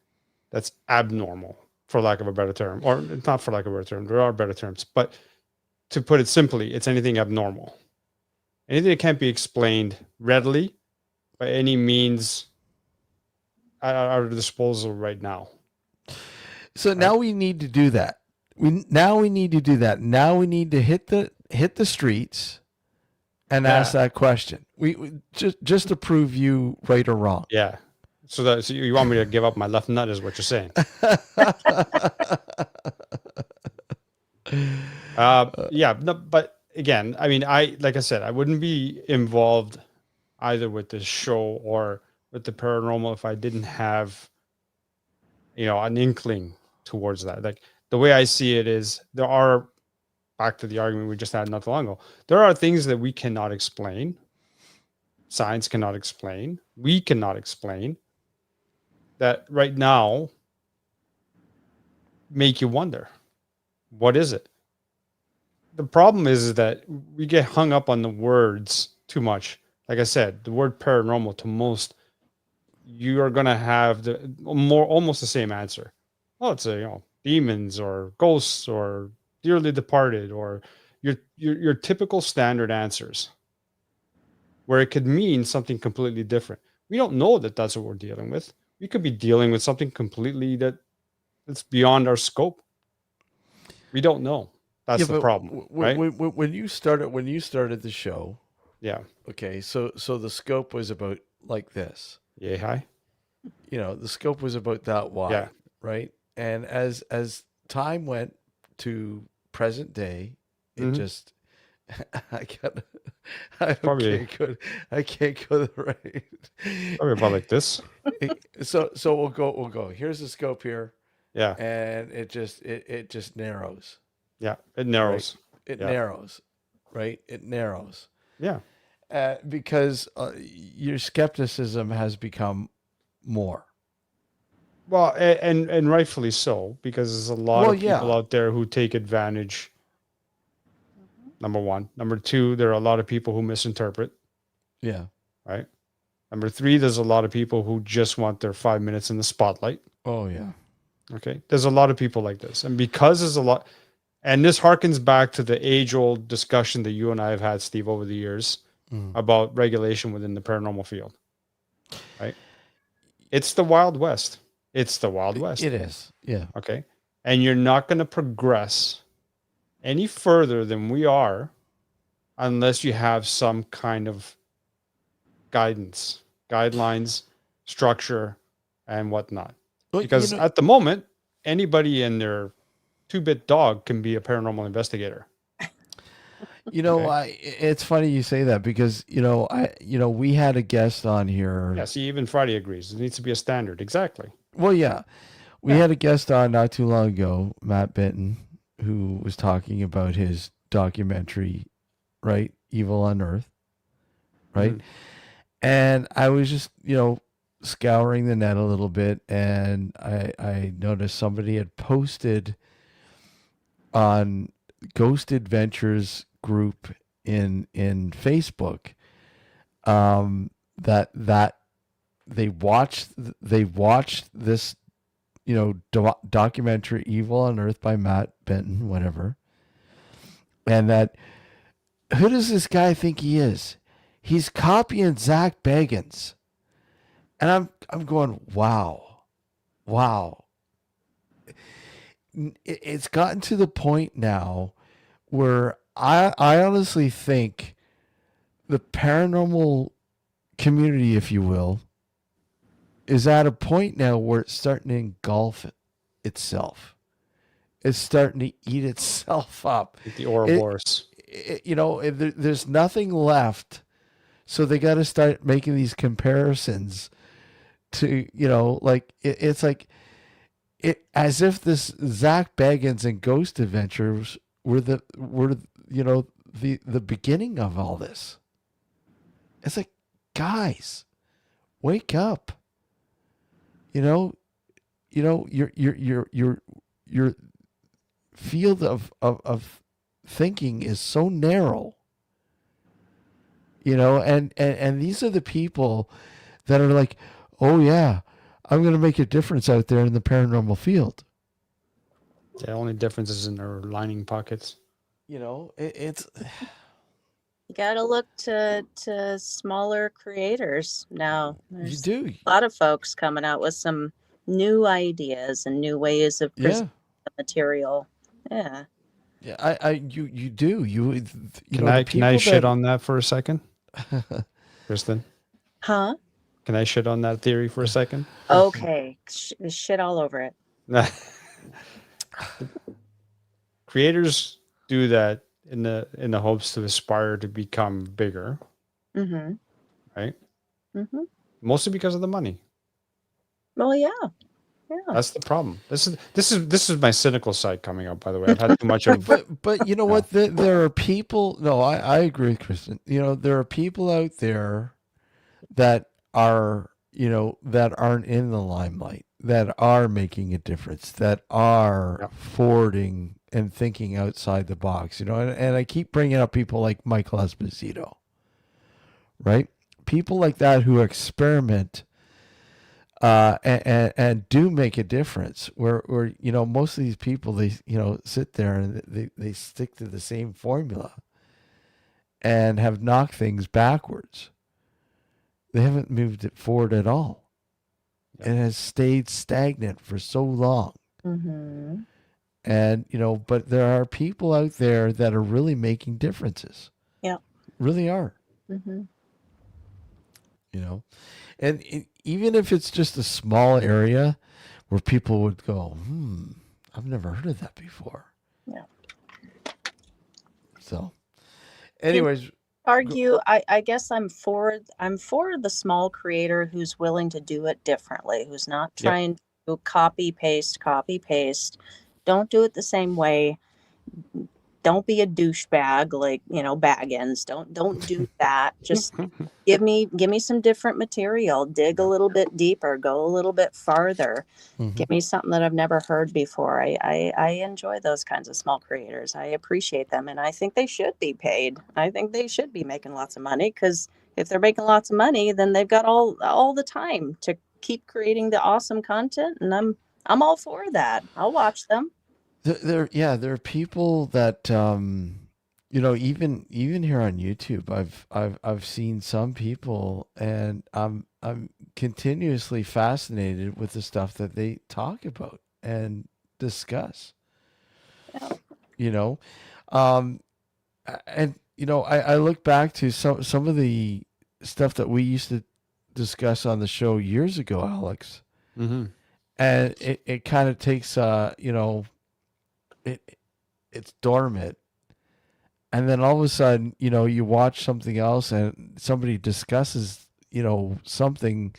that's abnormal, for lack of a better term, or not for lack of a better term. There are better terms, but to put it simply, it's anything abnormal. Anything that can't be explained readily by any means at our disposal right now. So now we need to do that. Now we need to hit the streets and ask that question. We just to prove you right or wrong. Yeah. So you want me to give up my left nut is what you're saying. Yeah, no, but again, I mean, like I said, I wouldn't be involved either with this show or with the paranormal if I didn't have, an inkling towards that. Like the way I see it is, there are, back to the argument we just had not too long ago, there are things that we cannot explain. Science cannot explain. We cannot explain, that right now make you wonder, what is it? The problem is that we get hung up on the words too much. Like I said, the word paranormal, to most, you are going to have almost the same answer. Oh, it's demons or ghosts or dearly departed, or your typical standard answers, where it could mean something completely different. We don't know that that's what we're dealing with. We could be dealing with something completely that's beyond our scope. We don't know. That's the problem, right? When you started the show, yeah. Okay, so the scope was about like this. Yay high. The scope was about that wide, Yeah. right? And as time went to present day, it just I can't go the right. Probably about like this. So we'll go. Here's the scope here. Yeah. And it just narrows. Yeah, it narrows. Right? It narrows, right? It narrows. Yeah. Because your skepticism has become more. Well, and rightfully so, because there's a lot of people out there who take advantage. Number one. Number two, there are a lot of people who misinterpret. Yeah. Right. Number three, there's a lot of people who just want their 5 minutes in the spotlight. Oh, yeah. Okay. There's a lot of people like this. And because there's a lot, and this harkens back to the age-old discussion that you and I have had, Steve, over the years about regulation within the paranormal field. Right? It's the Wild West. It's the Wild West. It is. Yeah. Okay. And you're not going to progress any further than we are unless you have some kind of guidelines, structure, and whatnot. Because at the moment, anybody and their 2-bit dog can be a paranormal investigator. It's funny you say that, because we had a guest on here. Yeah, see, even Friday agrees. It needs to be a standard. Exactly. Well, yeah. We had a guest on not too long ago, Matt Benton, who was talking about his documentary, right? Evil on Earth, right? Mm-hmm. And I was just, scouring the net a little bit, and I noticed somebody had posted on Ghost Adventures group in Facebook, that they watched this, documentary Evil on Earth by Matt Benton, whatever. And that, who does this guy think he is? He's copying Zach Bagans. And I'm going, wow. It's gotten to the point now where I honestly think the paranormal community, if you will, is at a point now where it's starting to engulf itself. It's starting to eat itself up. The Ouroboros. There's nothing left. So they got to start making these comparisons to, it's like, as if this Zach Bagans and Ghost Adventures were the beginning of all this. It's like, guys, wake up. Your field of thinking is so narrow. And these are the people that are like, oh yeah, I'm going to make a difference out there in the paranormal field. The only difference is in their lining pockets. It's. You got to look to smaller creators now. You There's do. a lot of folks coming out with some new ideas and new ways of presenting the material. Yeah. Yeah, you do. Can I shit on that for a second? Kristen? Huh? Can I shit on that theory for a second? Okay. Shit all over it. Creators do that in the hopes to aspire to become bigger. Mm-hmm. Right? Mm-hmm. Mostly because of the money. Well, yeah. That's the problem. This is my cynical side coming up, by the way. I've had too much of but you know what? There are people. No, I agree with Kristen. There are people out there that are, that aren't in the limelight, that are making a difference, that are forwarding and thinking outside the box. And I keep bringing up people like Michael Esposito, right? People like that who experiment. And do make a difference where most of these people, they sit there and they stick to the same formula and have knocked things backwards. They haven't moved it forward at all. It has stayed stagnant for so long. Mm-hmm. And but there are people out there that are really making differences. Yeah, really are. Mm-hmm. And even if it's just a small area where people would go, I've never heard of that before. Yeah. So, anyways, I guess I'm for the small creator who's willing to do it differently, who's not trying to copy paste. Don't do it the same way. Don't be a douchebag like Baggins. Don't do that. Just give me some different material. Dig a little bit deeper. Go a little bit farther. Mm-hmm. Give me something that I've never heard before. I enjoy those kinds of small creators. I appreciate them, and I think they should be paid. I think they should be making lots of money, because if they're making lots of money, then they've got all the time to keep creating the awesome content, and I'm all for that. I'll watch them. There are people that even here on YouTube, I've seen some people, and I'm continuously fascinated with the stuff that they talk about and discuss. Yeah. I look back to some of the stuff that we used to discuss on the show years ago, Alex, Mm-hmm. and it kind of takes it's dormant, and then all of a sudden you watch something else and somebody discusses something,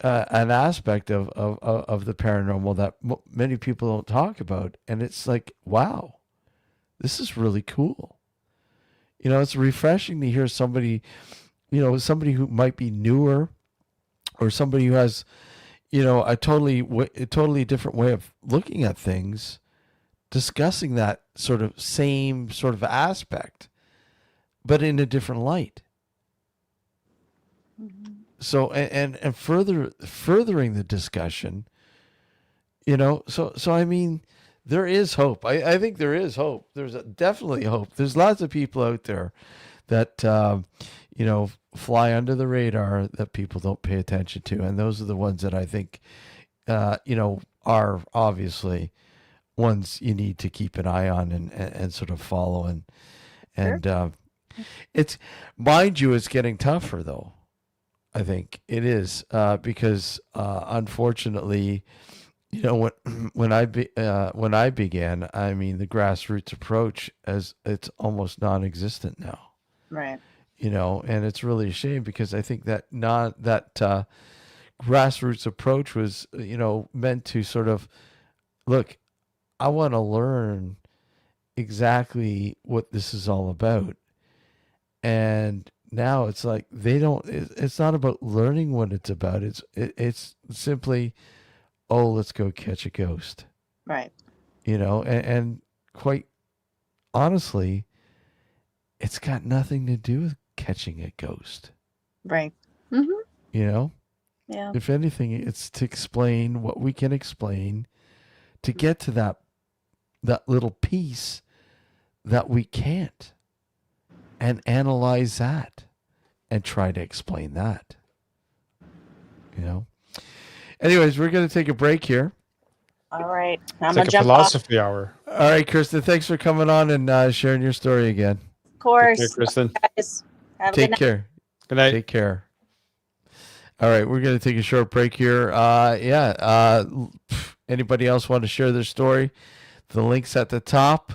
an aspect of the paranormal that many people don't talk about, and it's like, wow, this is really cool. It's refreshing to hear somebody who might be newer, or somebody who has a totally different way of looking at things, discussing that same sort of aspect, but in a different light. Mhm. So and furthering the discussion, so I mean, there is hope. I think there is hope. There's definitely hope. There's lots of people out there that fly under the radar that people don't pay attention to, and those are the ones that I think are obviously ones you need to keep an eye on and sort of follow. And it's, mind you, it's getting tougher though. I think it is because unfortunately, when I began, I mean, the grassroots approach, as it's almost non-existent now. Right. And it's really a shame, because I think that grassroots approach was, meant to sort of, look, I want to learn exactly what this is all about. And now it's like it's not about learning what it's about. It's simply, oh, let's go catch a ghost. Right. And quite honestly, it's got nothing to do with catching a ghost. Right. Mm-hmm. Yeah. If anything, it's to explain what we can explain, to get to that little piece that we can't, and analyze that and try to explain that. Anyways, we're going to take a break here. All right. It's like a philosophy hour. All right, Kristen, thanks for coming on and sharing your story again. Of course. Take care, Kristen. Guys, have a Take good night. care. Good night. Take care. All right, we're going to take a short break here. Anybody else want to share their story? The link's at the top.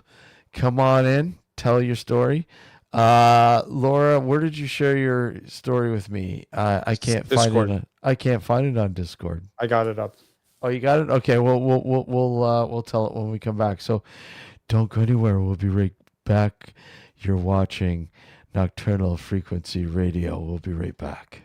Come on in. Tell your story. Laura, where did you share your story with me? I can't Discord. find it. I can't find it on Discord. I got it up. Oh, you got it? Okay. Well, we'll tell it when we come back. So don't go anywhere. We'll be right back. You're watching Nocturnal Frequency Radio. We'll be right back.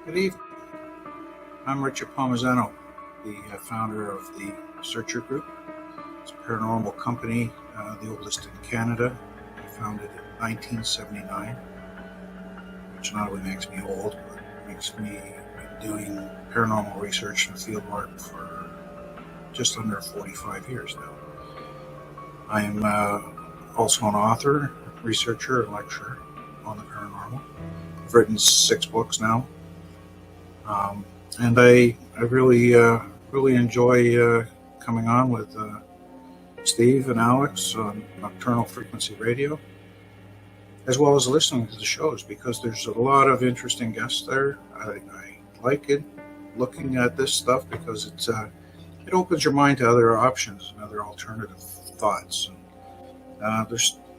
Good evening. I'm Richard Palmisano, the founder of the Searcher Group. It's a paranormal company, the oldest in Canada. I founded it in 1979, which not only makes me old, but makes me doing paranormal research and field work for just under 45 years now. I am also an author, researcher, and lecturer on the paranormal. I've written 6 books now. And I really enjoy coming on with Steve and Alex on Nocturnal Frequency Radio, as well as listening to the shows, because there's a lot of interesting guests there. I like it, looking at this stuff, because it opens your mind to other options and other alternative thoughts. And,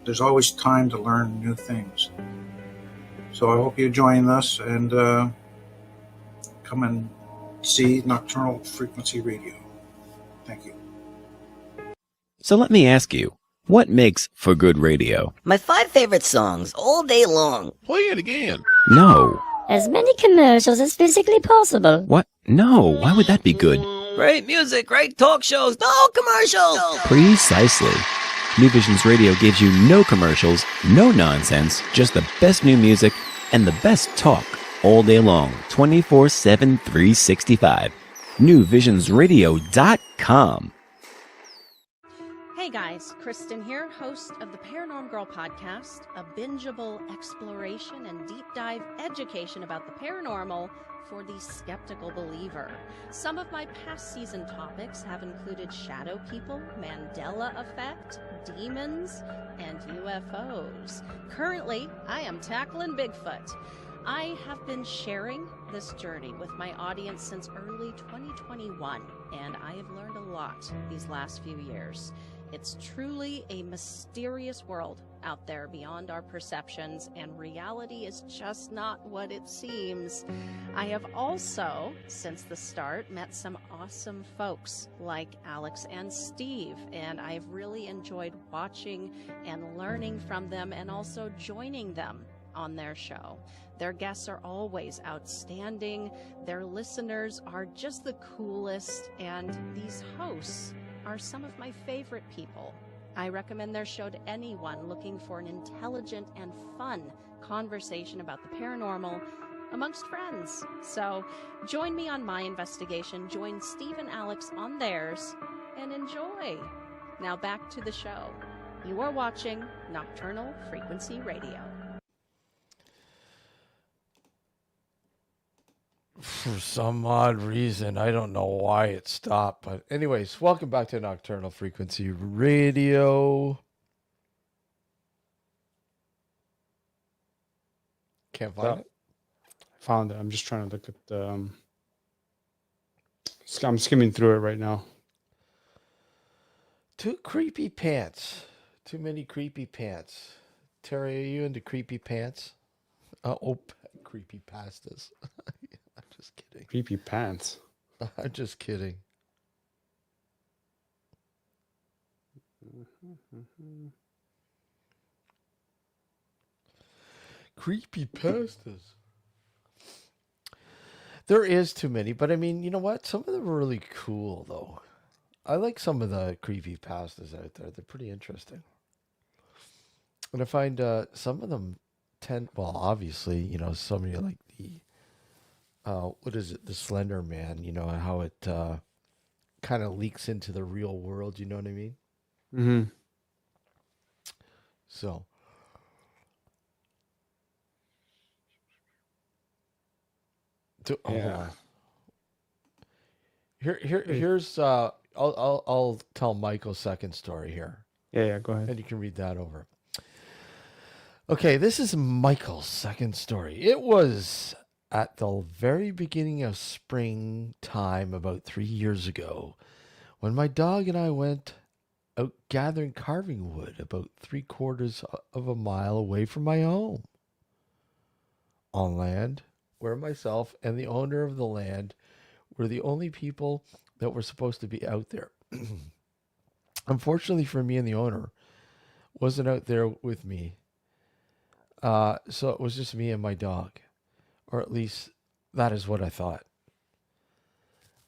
there's always time to learn new things. So I hope you join us and come and see Nocturnal Frequency Radio. Thank you. So let me ask you, what makes for good radio? My 5 favorite songs all day long. Play it again. No. As many commercials as physically possible. What? No, why would that be good? Great music, great talk shows, no commercials. Precisely. New Visions Radio gives you no commercials, no nonsense, just the best new music and the best talk all day long, 24/7, 365. NewVisionsRadio.com. Hey guys, Kristen here, host of the Paranormal Girl podcast, a bingeable exploration and deep dive education about the paranormal for the skeptical believer. Some of my past season topics have included shadow people, Mandela effect, demons, and UFOs. Currently, I am tackling Bigfoot. I have been sharing this journey with my audience since early 2021, and I have learned a lot these last few years. It's truly a mysterious world out there beyond our perceptions, and reality is just not what it seems. I have also, since the start, met some awesome folks like Alex and Steve, and I've really enjoyed watching and learning from them and also joining them on their show. Their guests are always outstanding, their listeners are just the coolest, and these hosts are some of my favorite people. I recommend their show to anyone looking for an intelligent and fun conversation about the paranormal amongst friends. So join me on my investigation, join Steve and Alex on theirs, and enjoy. Now back to the show. You are watching Nocturnal Frequency Radio. For some odd reason, I don't know why it stopped, but anyways, welcome back to Nocturnal Frequency Radio. Can't find it. Found it. I'm just trying to look at the. I'm skimming through it right now. Too creepy pants. Too many creepy pants. Terry, are you into creepy pants? Creepy pastas. I'm just kidding. Creepy pants. I'm just kidding. Creepy pastas. There is too many, but I mean, you know what? Some of them are really cool, though. I like some of the creepy pastas out there. They're pretty interesting. And I find some of them obviously, you know, so many like the, what is it? The Slender Man, you know, and how it kind of leaks into the real world. You know what I mean? Mm-hmm. So. Yeah. Here's I'll tell Michael's second story here. Yeah, go ahead. And you can read that over. Okay, this is Michael's second story. It was at the very beginning of springtime about 3 years ago when my dog and I went out gathering carving wood about 3/4 of a mile away from my home. On land where myself and the owner of the land were the only people that were supposed to be out there. Unfortunately for me, and the owner wasn't out there with me. So it was just me and my dog, or at least That is what I thought.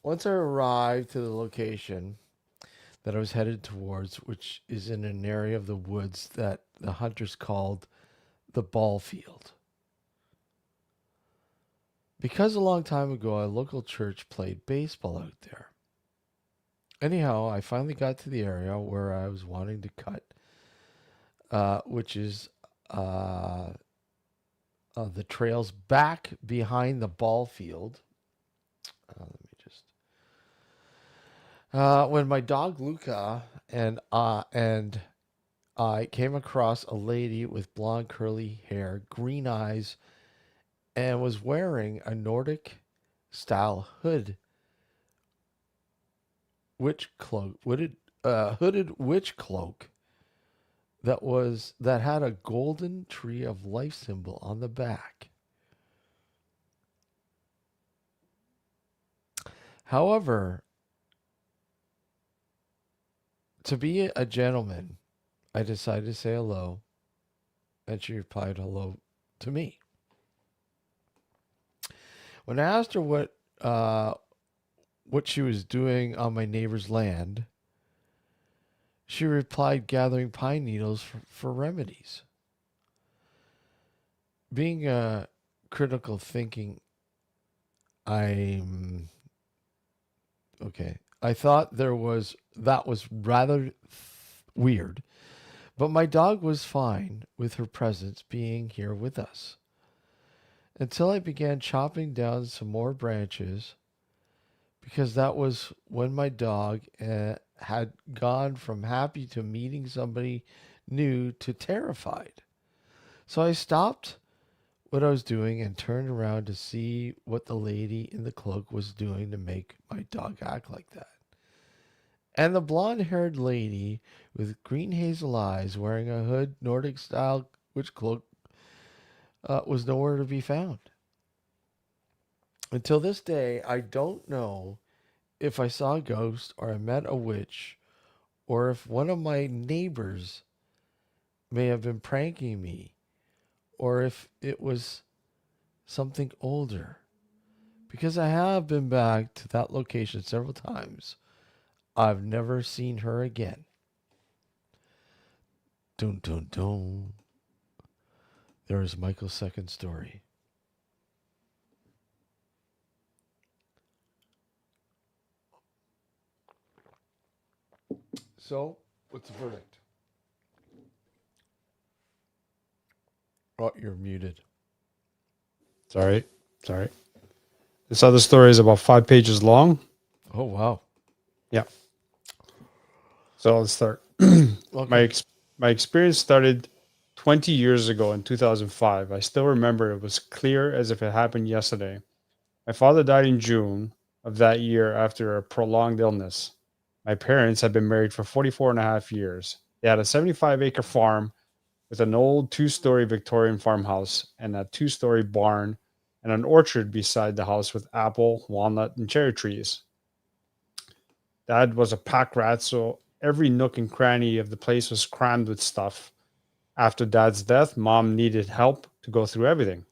Once I arrived to the location that I was headed towards, which is in an area of the woods that the hunters called the ball field. Because a long time ago, a local church played baseball out there. Anyhow, I finally got to the area where I was wanting to cut, which is the trails back behind the ball field. Let me just. When my dog Luca and I came across a lady with blonde curly hair, green eyes, and was wearing a Nordic style hooded witch cloak that had a golden tree of life symbol on the back. However, to be a gentleman, I decided to say hello, and she replied hello to me. When I asked her what she was doing on my neighbor's land, she replied gathering pine needles for remedies. Being critical thinking, I thought that was rather weird, but my dog was fine with her presence being here with us. Until I began chopping down some more branches, because that was when my dog had gone from happy to meeting somebody new to terrified. So I stopped what I was doing and turned around to see what the lady in the cloak was doing to make my dog act like that. And the blonde-haired lady with green hazel eyes wearing a hood Nordic-style witch cloak was nowhere to be found. Until this day, I don't know if I saw a ghost or I met a witch or if one of my neighbors may have been pranking me or if it was something older. Because I have been back to that location several times, I've never seen her again. Dun dun dun. There is Michael's second story. So, what's the verdict? Oh, you're muted. Sorry. This other story is about 5 pages long. Oh, wow. Yeah. So let's start. Okay. My experience started 20 years ago in 2005. I still remember it was clear as if it happened yesterday. My father died in June of that year after a prolonged illness. My parents had been married for 44 and a half years. They had a 75-acre farm with an old 2-story Victorian farmhouse and a 2-story barn and an orchard beside the house with apple, walnut, and cherry trees. Dad was a pack rat, so every nook and cranny of the place was crammed with stuff. After Dad's death, Mom needed help to go through everything.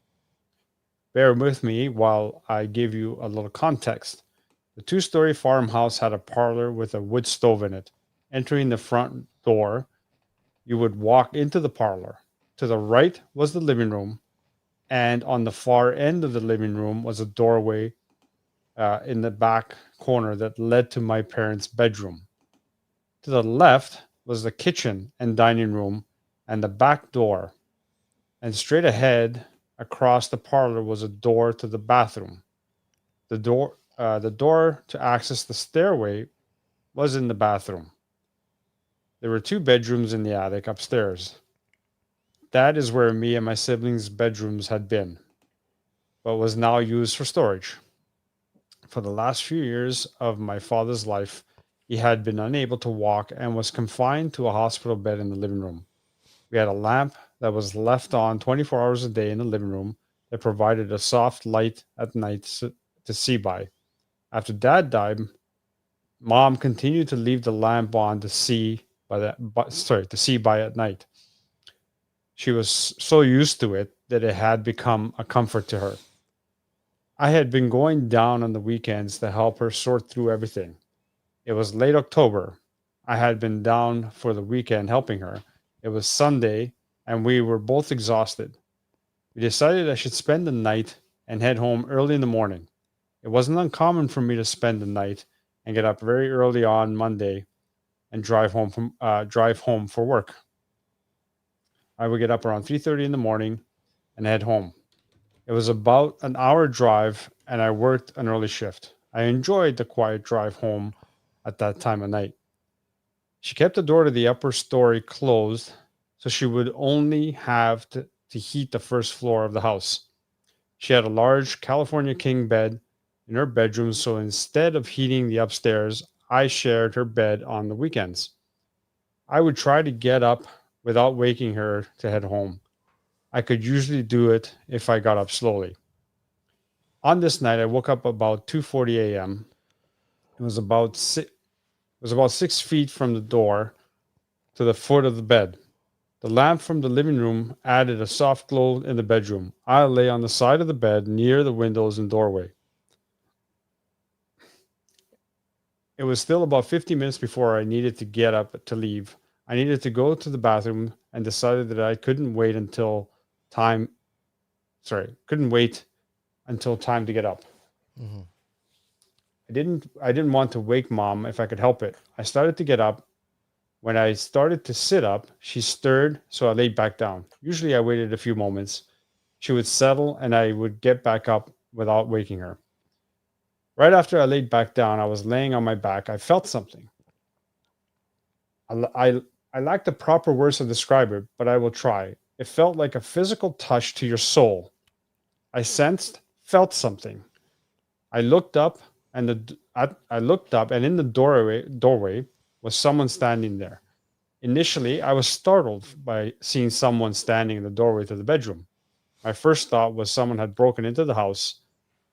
Bear with me while I give you a little context. The 2-story farmhouse had a parlor with a wood stove in it. Entering the front door, you would walk into the parlor. To the right was the living room, and on the far end of the living room was a doorway in the back corner that led to my parents' bedroom. To the left was the kitchen and dining room and the back door. And straight ahead across the parlor was a door to the bathroom. The door to access the stairway was in the bathroom. There were 2 bedrooms in the attic upstairs. That is where me and my siblings' bedrooms had been, but was now used for storage. For the last few years of my father's life, he had been unable to walk and was confined to a hospital bed in the living room. We had a lamp that was left on 24 hours a day in the living room that provided a soft light at night to see by. After Dad died, Mom continued to leave the lamp on to see by at night. She was so used to it that it had become a comfort to her. I had been going down on the weekends to help her sort through everything. It was late October. I had been down for the weekend helping her. It was Sunday, and we were both exhausted. We decided I should spend the night and head home early in the morning. It wasn't uncommon for me to spend the night and get up very early on Monday and drive home for work. I would get up around 3:30 in the morning and head home. It was about an hour drive, and I worked an early shift. I enjoyed the quiet drive home at that time of night. She kept the door to the upper story closed, so she would only have to heat the first floor of the house. She had a large California king bed in her bedroom, so instead of heating the upstairs, I shared her bed on the weekends. I would try to get up without waking her to head home. I could usually do it if I got up slowly. On this night, I woke up about 2:40 a.m. It was about 6 feet from the door to the foot of the bed. The lamp from the living room added a soft glow in the bedroom. I lay on the side of the bed near the windows and doorway. It was still about 50 minutes before I needed to get up to leave. I needed to go to the bathroom and decided that I couldn't wait until time to get up. Mm-hmm. I didn't want to wake mom if I could help it. I started to get up. When I started to sit up, she stirred, so I laid back down. Usually I waited a few moments. She would settle and I would get back up without waking her. Right after I laid back down, I was laying on my back. I felt something. I lack the proper words to describe it, but I will try. It felt like a physical touch to your soul. I felt something. I looked up, and in the doorway was someone standing there. Initially, I was startled by seeing someone standing in the doorway to the bedroom. My first thought was someone had broken into the house,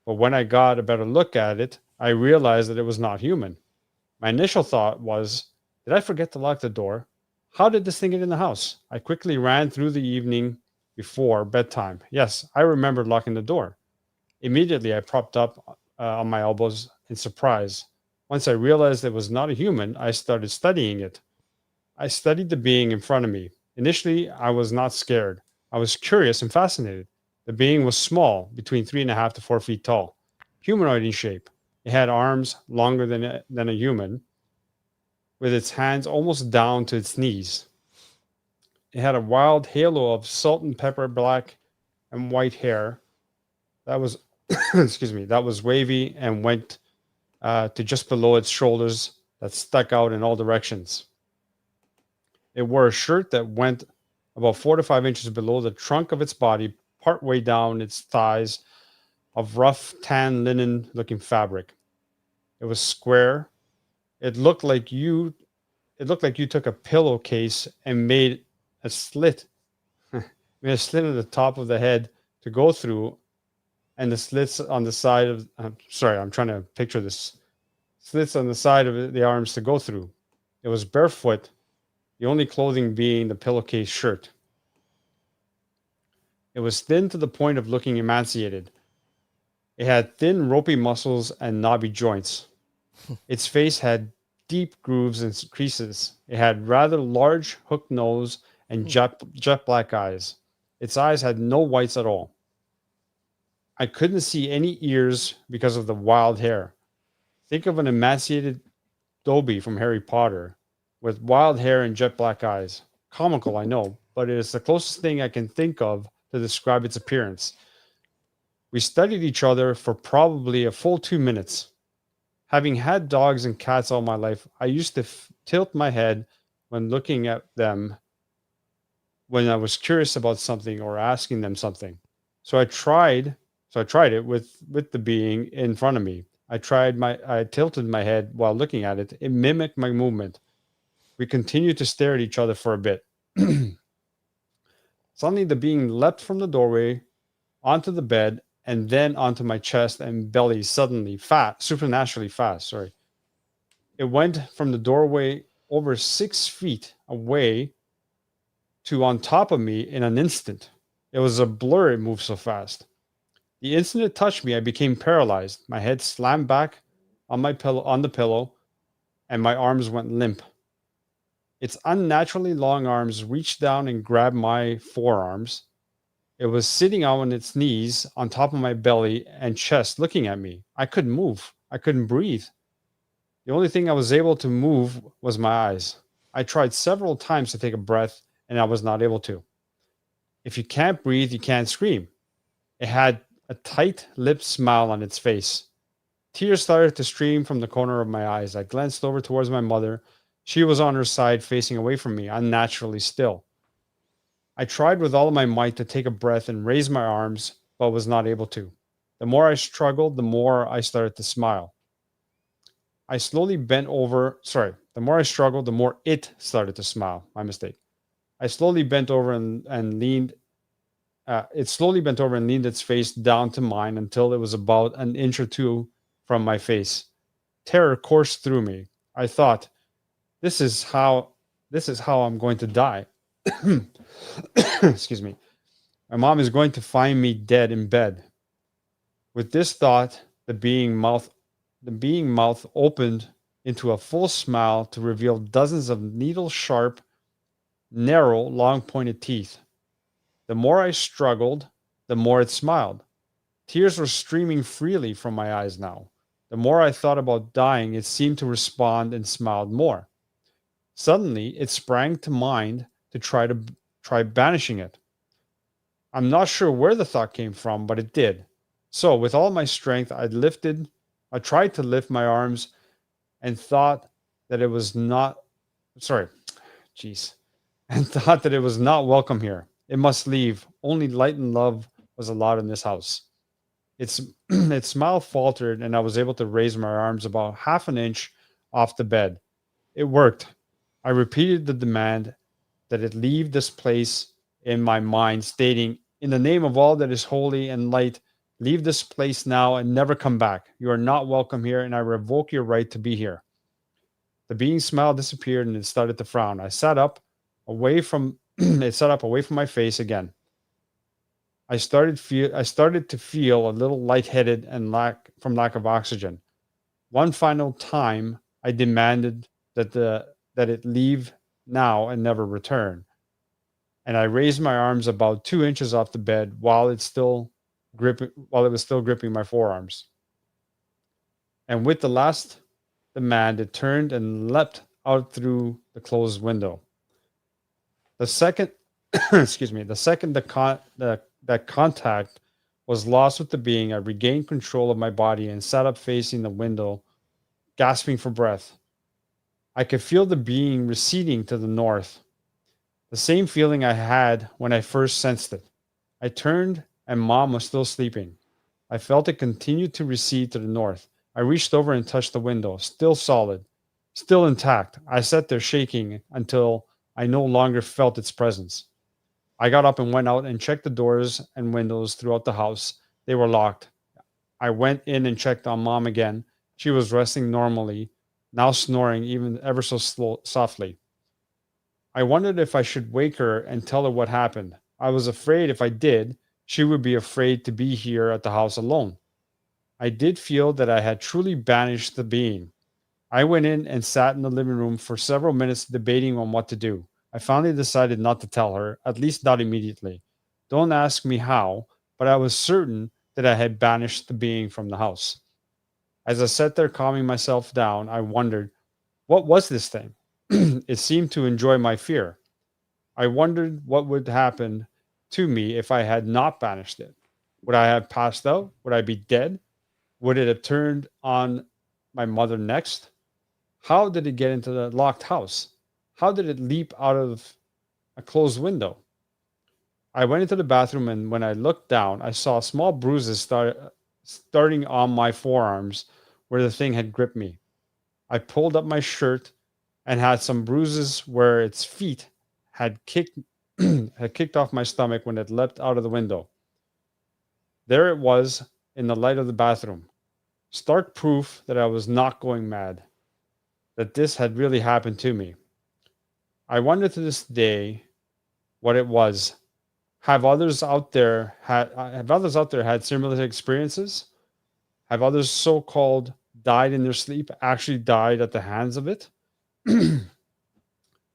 but when I got a better look at it, I realized that it was not human. My initial thought was, did I forget to lock the door? How did this thing get in the house? I quickly ran through the evening before bedtime. Yes, I remembered locking the door. Immediately, I propped up on my elbows in surprise. Once I realized it was not a human, I started studying it. I studied the being in front of me. Initially, I was not scared. I was curious and fascinated. The being was small, between 3.5 to 4 feet tall, humanoid in shape. It had arms longer than a human, with its hands almost down to its knees. It had a wild halo of salt and pepper black and white hair that was that was wavy and went to just below its shoulders that stuck out in all directions. It wore a shirt that went about 4 to 5 inches below the trunk of its body, partway down its thighs, of rough tan linen looking fabric. It was square. It looked like you took a pillowcase and made a slit at the top of the head to go through, and the slits on the side of I'm trying to picture this. Slits on the side of the arms to go through. It was barefoot, the only clothing being the pillowcase shirt. It was thin to the point of looking emaciated. It had thin, ropey muscles and knobby joints. Its face had deep grooves and creases. It had rather large hooked nose and jet black eyes. Its eyes had no whites at all. I couldn't see any ears because of the wild hair. Think of an emaciated Dobby from Harry Potter with wild hair and jet black eyes. Comical, I know, but it is the closest thing I can think of to describe its appearance. We studied each other for probably a full 2 minutes. Having had dogs and cats all my life, I used to tilt my head when looking at them when I was curious about something or asking them something. So I tried it with the being in front of me. I tilted my head while looking at it. It mimicked my movement. We continued to stare at each other for a bit. Suddenly the being leapt from the doorway onto the bed and then onto my chest and belly supernaturally fast. Sorry. It went from the doorway over 6 feet away to on top of me in an instant. It was a blur, it moved so fast. The instant it touched me, I became paralyzed. My head slammed back on the pillow, and my arms went limp. Its unnaturally long arms reached down and grabbed my forearms. It was sitting on its knees on top of my belly and chest, looking at me. I couldn't move. I couldn't breathe. The only thing I was able to move was my eyes. I tried several times to take a breath, and I was not able to. If you can't breathe, you can't scream. It had a tight-lipped smile on its face. Tears started to stream from the corner of my eyes. I glanced over towards my mother. She was on her side, facing away from me, unnaturally still. I tried with all of my might to take a breath and raise my arms, but was not able to. The more I struggled, the more I started to smile. I slowly bent over. The more I struggled, the more it started to smile. My mistake. I slowly bent over and leaned. It slowly bent over and leaned its face down to mine until it was about an inch or two from my face. Terror coursed through me. I thought, this is how I'm going to die. Excuse me. My mom is going to find me dead in bed. With this thought, the being mouth opened into a full smile to reveal dozens of needle-sharp, narrow, long-pointed teeth. The more I struggled, the more it smiled. Tears were streaming freely from my eyes now. The more I thought about dying, it seemed to respond and smiled more. Suddenly, it sprang to mind to try banishing it. I'm not sure where the thought came from, but it did. So, with all my strength, I tried to lift my arms and thought that it was not welcome here. It must leave. Only light and love was allowed in this house. Its smile faltered, and I was able to raise my arms about half an inch off the bed. It worked. I repeated the demand that it leave this place in my mind, stating, in the name of all that is holy and light, leave this place now and never come back. You are not welcome here, and I revoke your right to be here. The being's smile disappeared, and it started to frown. It sat up away from my face again. I started to feel a little lightheaded and lack of oxygen. One final time, I demanded that it leave now and never return. And I raised my arms about 2 inches off the bed while it was still gripping my forearms. And with the last demand, it turned and leapt out through the closed window. The second, that contact was lost with the being, I regained control of my body and sat up facing the window, gasping for breath. I could feel the being receding to the north, the same feeling I had when I first sensed it. I turned, and Mom was still sleeping. I felt it continue to recede to the north. I reached over and touched the window, still solid, still intact. I sat there shaking until I no longer felt its presence. I got up and went out and checked the doors and windows throughout the house. They were locked. I went in and checked on Mom again. She was resting normally, now snoring even ever so softly. I wondered if I should wake her and tell her what happened. I was afraid if I did, she would be afraid to be here at the house alone. I did feel that I had truly banished the being. I went in and sat in the living room for several minutes debating on what to do. I finally decided not to tell her, at least not immediately. Don't ask me how, but I was certain that I had banished the being from the house. As I sat there calming myself down, I wondered, what was this thing? It seemed to enjoy my fear. I wondered what would happen to me if I had not banished it. Would I have passed out? Would I be dead? Would it have turned on my mother next? How did it get into the locked house? How did it leap out of a closed window? I went into the bathroom, and when I looked down, I saw small bruises starting on my forearms where the thing had gripped me. I pulled up my shirt and had some bruises where its feet had kicked off my stomach when it leapt out of the window. There it was in the light of the bathroom. Stark proof that I was not going mad, that this had really happened to me. I wonder to this day what it was, have others out there had similar experiences? Have others so-called died in their sleep actually died at the hands of it?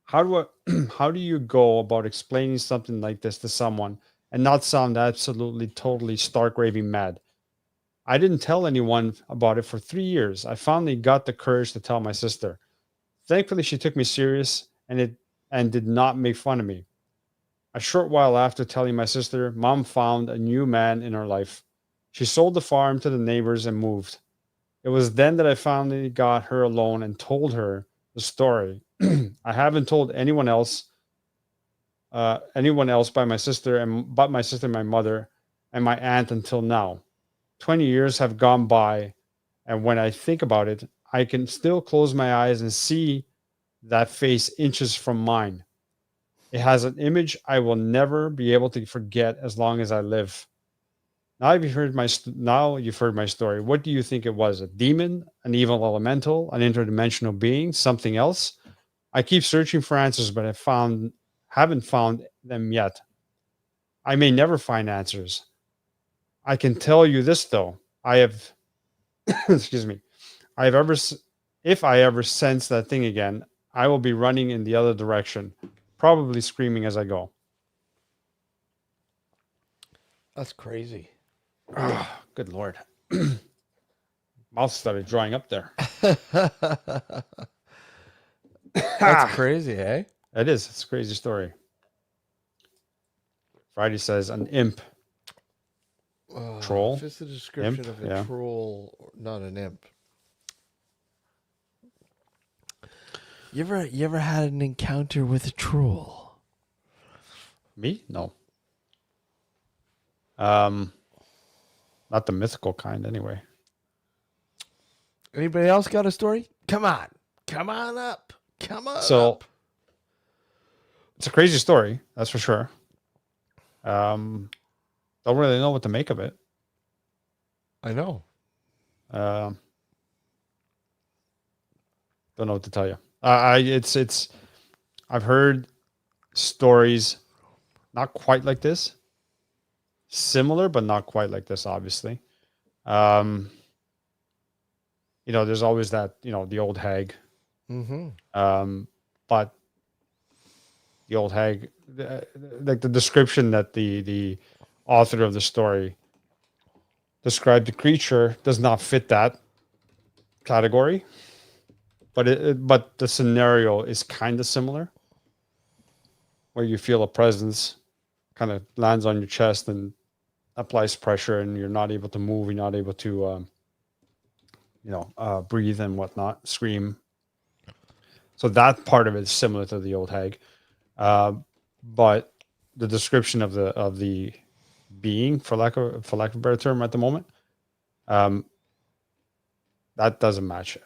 How do you go about explaining something like this to someone and not sound absolutely totally stark raving mad? I didn't tell anyone about it for 3 years. I finally got the courage to tell my sister. Thankfully, she took me serious and did not make fun of me. A short while after telling my sister, Mom found a new man in her life. She sold the farm to the neighbors and moved. It was then that I finally got her alone and told her the story. I haven't told anyone else but my sister and my mother and my aunt until now. 20 years have gone by, and when I think about it, I can still close my eyes and see that face inches from mine. It has an image I will never be able to forget as long as I live. Now you've heard my story. What do you think it was? A demon, an evil elemental, an interdimensional being, something else? I keep searching for answers, but haven't found them yet. I may never find answers. I can tell you this though. I have excuse me. I have ever if I ever sense that thing again, I will be running in the other direction, probably screaming as I go. That's crazy. Oh, good Lord. Mouth started drying up there. That's crazy, eh? It is. It's a crazy story. Friday says an imp. Troll? If it's the description Imp? of a Yeah. troll, not an imp. You ever had an encounter with a troll? Me? No. Not the mythical kind, anyway. Anybody else got a story? Come on up. Come on up. It's a crazy story, that's for sure. Don't really know what to make of it. I know. Don't know what to tell you. I've heard stories not quite like this, similar but not quite like this, obviously. There's always that, the old hag. But the old hag, like the description that the author of the story described the creature does not fit that category. But the scenario is kind of similar, where you feel a presence kind of lands on your chest and applies pressure, and you're not able to move, you're not able to breathe and whatnot, scream. So that part of it is similar to the old hag, but the description of the being, for lack of a better term, at the moment, that doesn't match.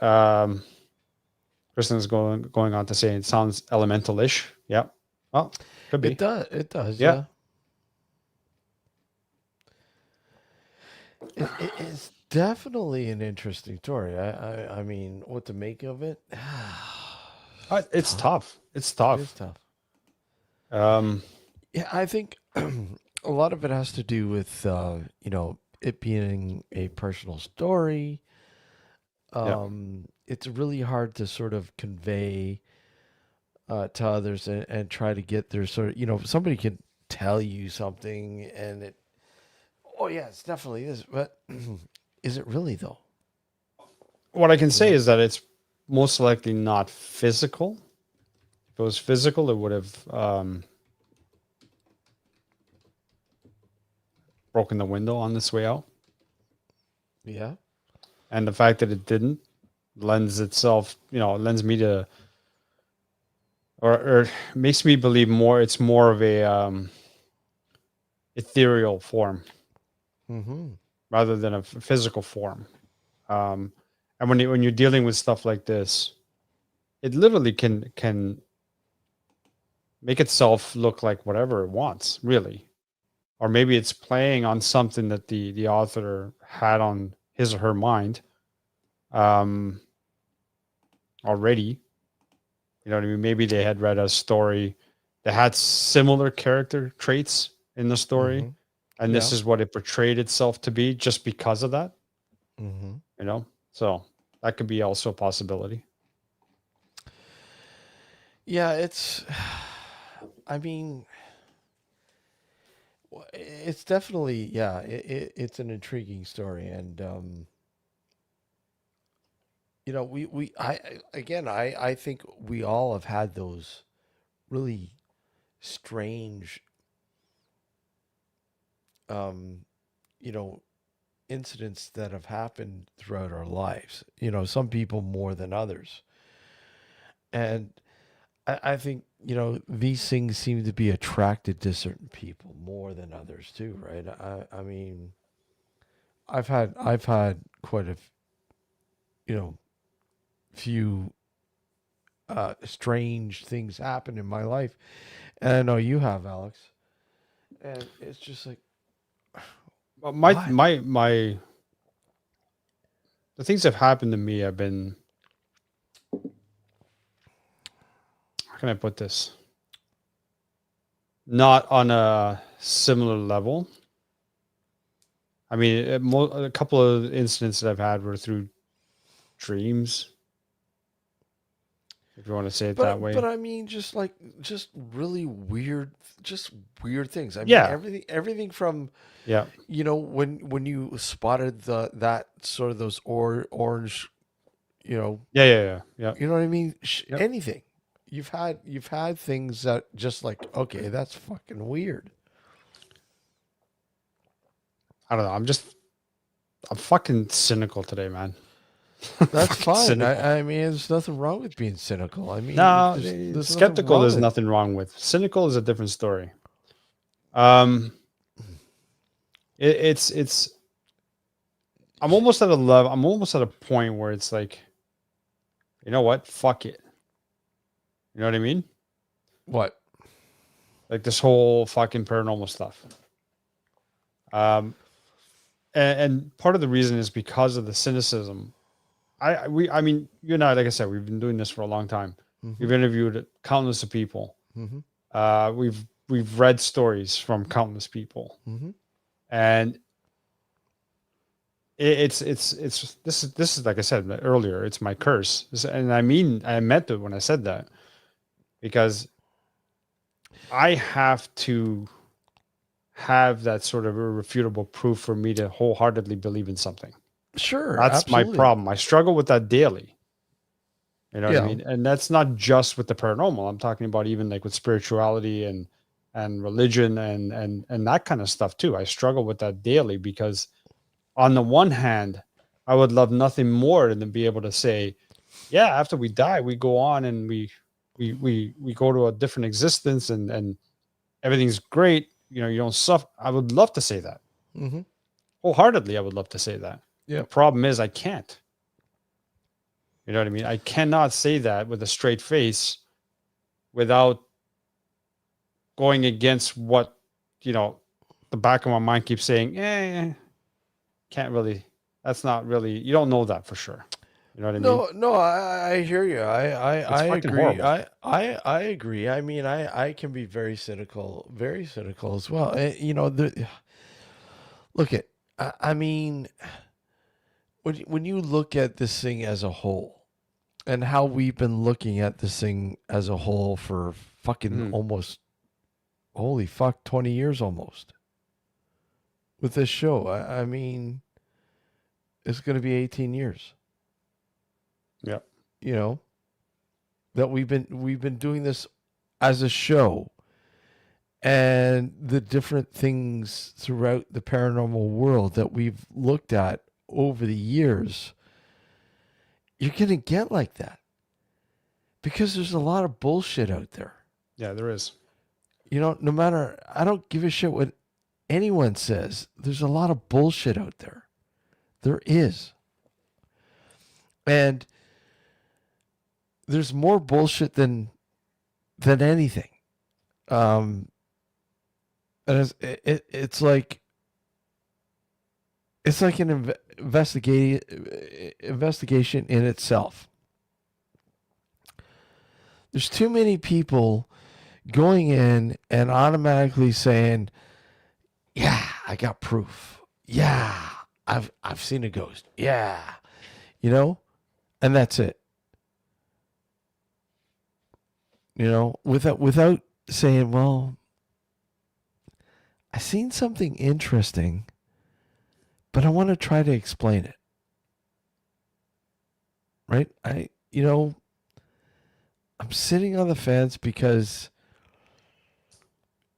Kristen is going on to say it sounds elemental-ish. Yeah, well, could be. It does. Yeah. It's definitely an interesting story. I mean, what to make of it? It's tough. It's tough. It is tough. Yeah, I think a lot of it has to do with it being a personal story. It's really hard to sort of convey to others and try to get their sort of, somebody can tell you something and it, oh yeah, it's definitely this, but is it really though? What I can say is that it's most likely not physical. If it was physical, it would have broken the window on this way out. Yeah. And the fact that it didn't lends me to, or makes me believe it's more of a ethereal form rather than a physical form. And when you're dealing with stuff like this, it literally can make itself look like whatever it wants, really. Or maybe it's playing on something that the author had on his or her mind already. You know what I mean? Maybe they had read a story that had similar character traits in the story, and this is what it portrayed itself to be just because of that. You know, so that could be also a possibility. Yeah, it's. I mean, it's definitely it's an intriguing story, and you know, I think we all have had those really strange, you know, incidents that have happened throughout our lives. You know, some people more than others, and I think, you know, these things seem to be attracted to certain people more than others too, right? I mean, I've had quite a you know, few strange things happen in my life, and I know you have, Alex. And it's just like, Well, my the things that have happened to me have been, how can I put this? Not on a similar level. I mean, a couple of incidents that I've had were through dreams, if you want to say it that way. But I mean, just really weird, things. I mean, Yeah. everything from, Yeah. you know, when you spotted that sort of those orange, you know, Yeah. you know what I mean? Yep. Anything. You've had things that just like, okay, that's fucking weird. I don't know. I'm fucking cynical today, man. That's Fucking fine. cynical. I mean, there's nothing wrong with being cynical. I mean, No, there's skeptical. There's with it. nothing wrong with. Cynical is a different story. It's. I'm almost at a level. I'm almost at a point where it's like, you know what? Fuck it. You know what I mean? What? Like this whole fucking paranormal stuff. And part of the reason is because of the cynicism. I mean, you and I, like I said, we've been doing this for a long time. We've interviewed countless of people. We've read stories from countless people, and it's this is like I said earlier, it's my curse, and I meant it when I said that, because I have to have that sort of irrefutable proof for me to wholeheartedly believe in something. Sure, that's absolutely. my problem. I struggle with that daily. You know what I Yeah. mean? And that's not just with the paranormal. I'm talking about even like with spirituality and religion and that kind of stuff too. I struggle with that daily because on the one hand, I would love nothing more than to be able to say, yeah, after we die, we go on and we go to a different existence and everything's great. You know, you don't suffer. I would love to say that. Wholeheartedly, I would love to say that. Yeah. The problem is I can't. You know what I mean? I cannot say that with a straight face without going against what, you know, the back of my mind keeps saying, can't really, that's not really, you don't know that for sure. You know what I mean? No, I hear you. I fucking agree. horrible. I agree. I mean, I can be very cynical as well. You know, look at, I mean, when you look at this thing as a whole, and how we've been looking at this thing as a whole for fucking almost, holy fuck, 20 years almost. With this show, I mean, it's going to be 18 years. Yeah. You know, that we've been doing this as a show, and the different things throughout the paranormal world that we've looked at over the years, you're going to get like that because there's a lot of bullshit out there. Yeah, there is. You know, no matter, I don't give a shit what anyone says. There's a lot of bullshit out there. There is. And there's more bullshit than anything. And it's like an investigation in itself. There's too many people going in and automatically saying, Yeah, I got proof. Yeah, I've seen a ghost. Yeah, and that's it. Without saying, well, I seen something interesting, but I want to try to explain it. Right? I'm sitting on the fence because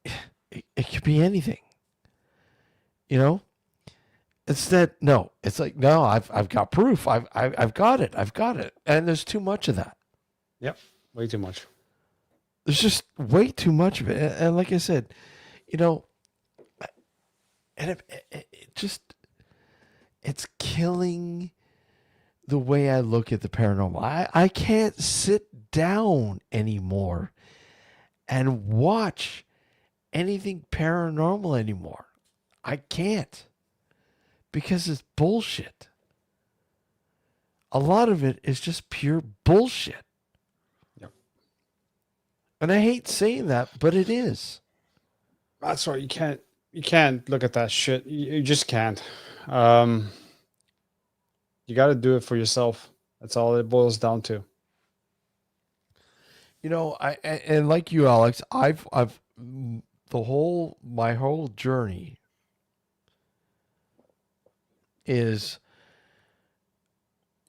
it could be anything. Instead, no. It's like, no, I've got proof. I've got it. I've got it. And there's too much of that. Yep, way too much. There's just way too much of it. And like I said, and it's killing the way I look at the paranormal. I can't sit down anymore and watch anything paranormal anymore. I can't, because it's bullshit. A lot of it is just pure bullshit. Yep. And I hate saying that, but it is. That's right. You can't look at that shit. You just can't. You got to do it for yourself. That's all it boils down to. And like you, Alex, I've my whole journey is,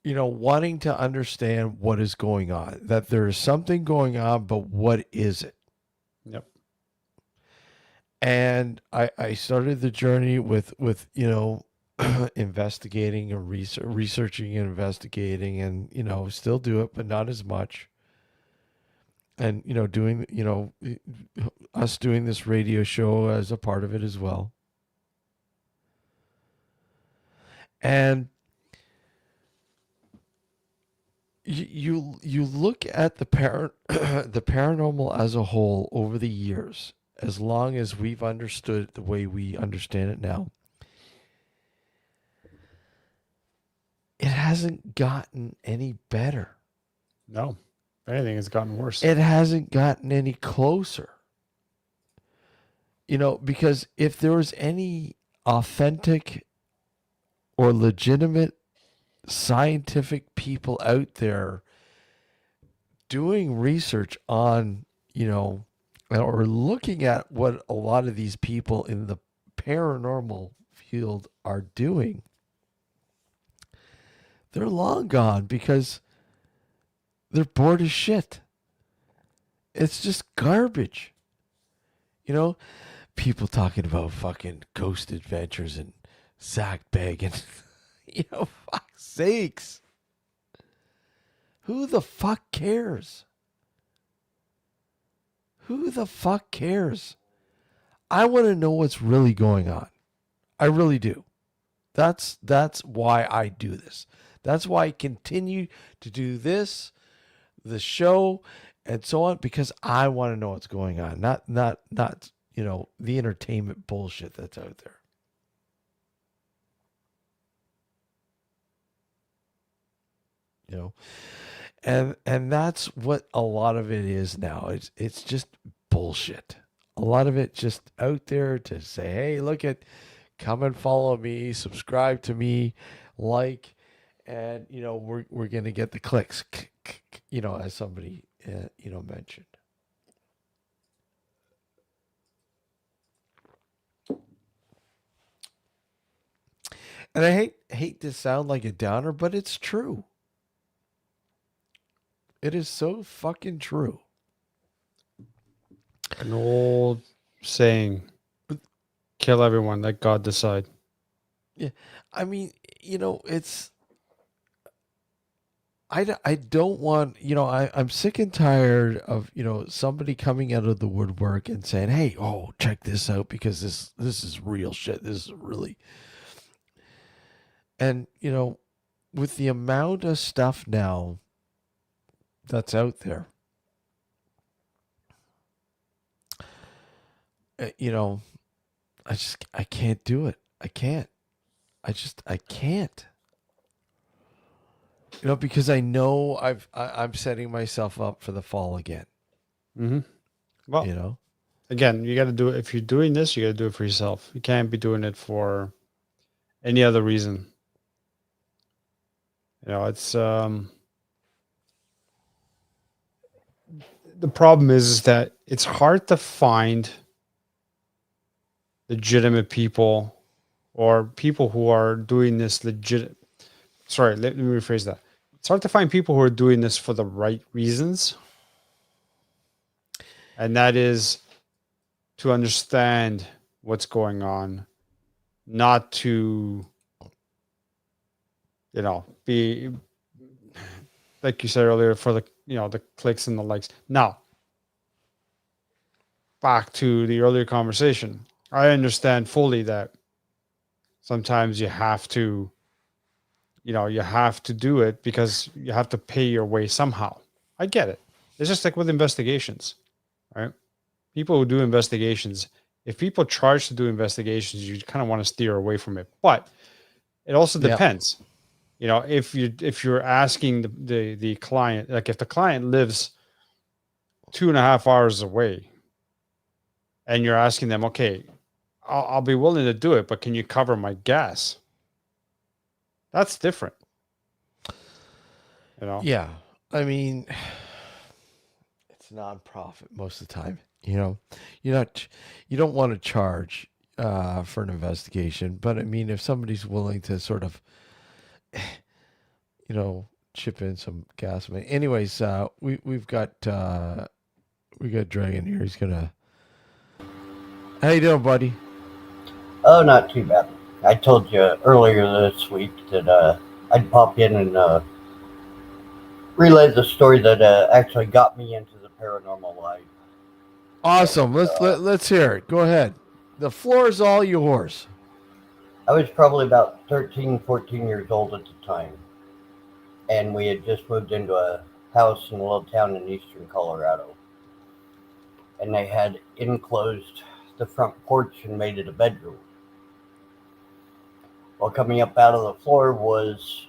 wanting to understand what is going on, that there is something going on, but what is it? Yep. And I started the journey with investigating and researching and investigating, and still do it, but not as much. And doing us doing this radio show as a part of it as well. And you look at the the paranormal as a whole over the years, as long as we've understood it the way we understand it now, it hasn't gotten any better. No. If anything, it's gotten worse. It hasn't gotten any closer. Because if there was any authentic or legitimate scientific people out there doing research on, or looking at what a lot of these people in the paranormal field are doing, they're long gone, because they're bored as shit. It's just garbage. People talking about fucking Ghost Adventures and Zach Bagg and, fuck's sakes. Who the fuck cares? Who the fuck cares? I want to know what's really going on. I really do. That's why I do this. That's why I continue to do this, the show, and so on, because I want to know what's going on. Not the entertainment bullshit that's out there. And that's what a lot of it is now. It's just bullshit. A lot of it just out there to say, hey, come and follow me, subscribe to me, like, and we're gonna get the clicks, as somebody mentioned. And I hate to sound like a downer, but it's true. It is so fucking true. An old saying, kill everyone, let God decide. Yeah. I mean, it's... I don't want, I'm sick and tired of, somebody coming out of the woodwork and saying, hey, check this out, because this is real shit. This is really... And, with the amount of stuff now that's out there, I can't do it. I can't. I can't. Because I know I'm setting myself up for the fall again. Mm-hmm. Well, again, you got to do it. If you're doing this, you got to do it for yourself. You can't be doing it for any other reason. It's the problem is that it's hard to find legitimate people or people who are doing this legit. Sorry, let me rephrase that. It's hard to find people who are doing this for the right reasons. And that is to understand what's going on, not to, be, like you said earlier, for the clicks and the likes. Now, back to the earlier conversation. I understand fully that sometimes you have to, you have to do it because you have to pay your way somehow. I get it. It's just like with investigations, right? People who do investigations, if people charge to do investigations, you kind of want to steer away from it. But it also depends. If you're asking the client, like if the client lives 2.5 hours away, and you're asking them, okay, I'll be willing to do it, but can you cover my gas? That's different. Yeah. I mean, it's nonprofit most of the time. You don't want to charge for an investigation, but I mean, if somebody's willing to sort of, chip in some gas money. Anyways, we've got Dragon here. He's gonna. How you doing, buddy? Oh, not too bad. I told you earlier this week that I'd pop in and relay the story that actually got me into the paranormal life. Awesome. Let's hear it. Go ahead. The floor is all yours. I was probably about 13, 14 years old at the time. And we had just moved into a house in a little town in eastern Colorado. And they had enclosed the front porch and made it a bedroom. Well, coming up out of the floor was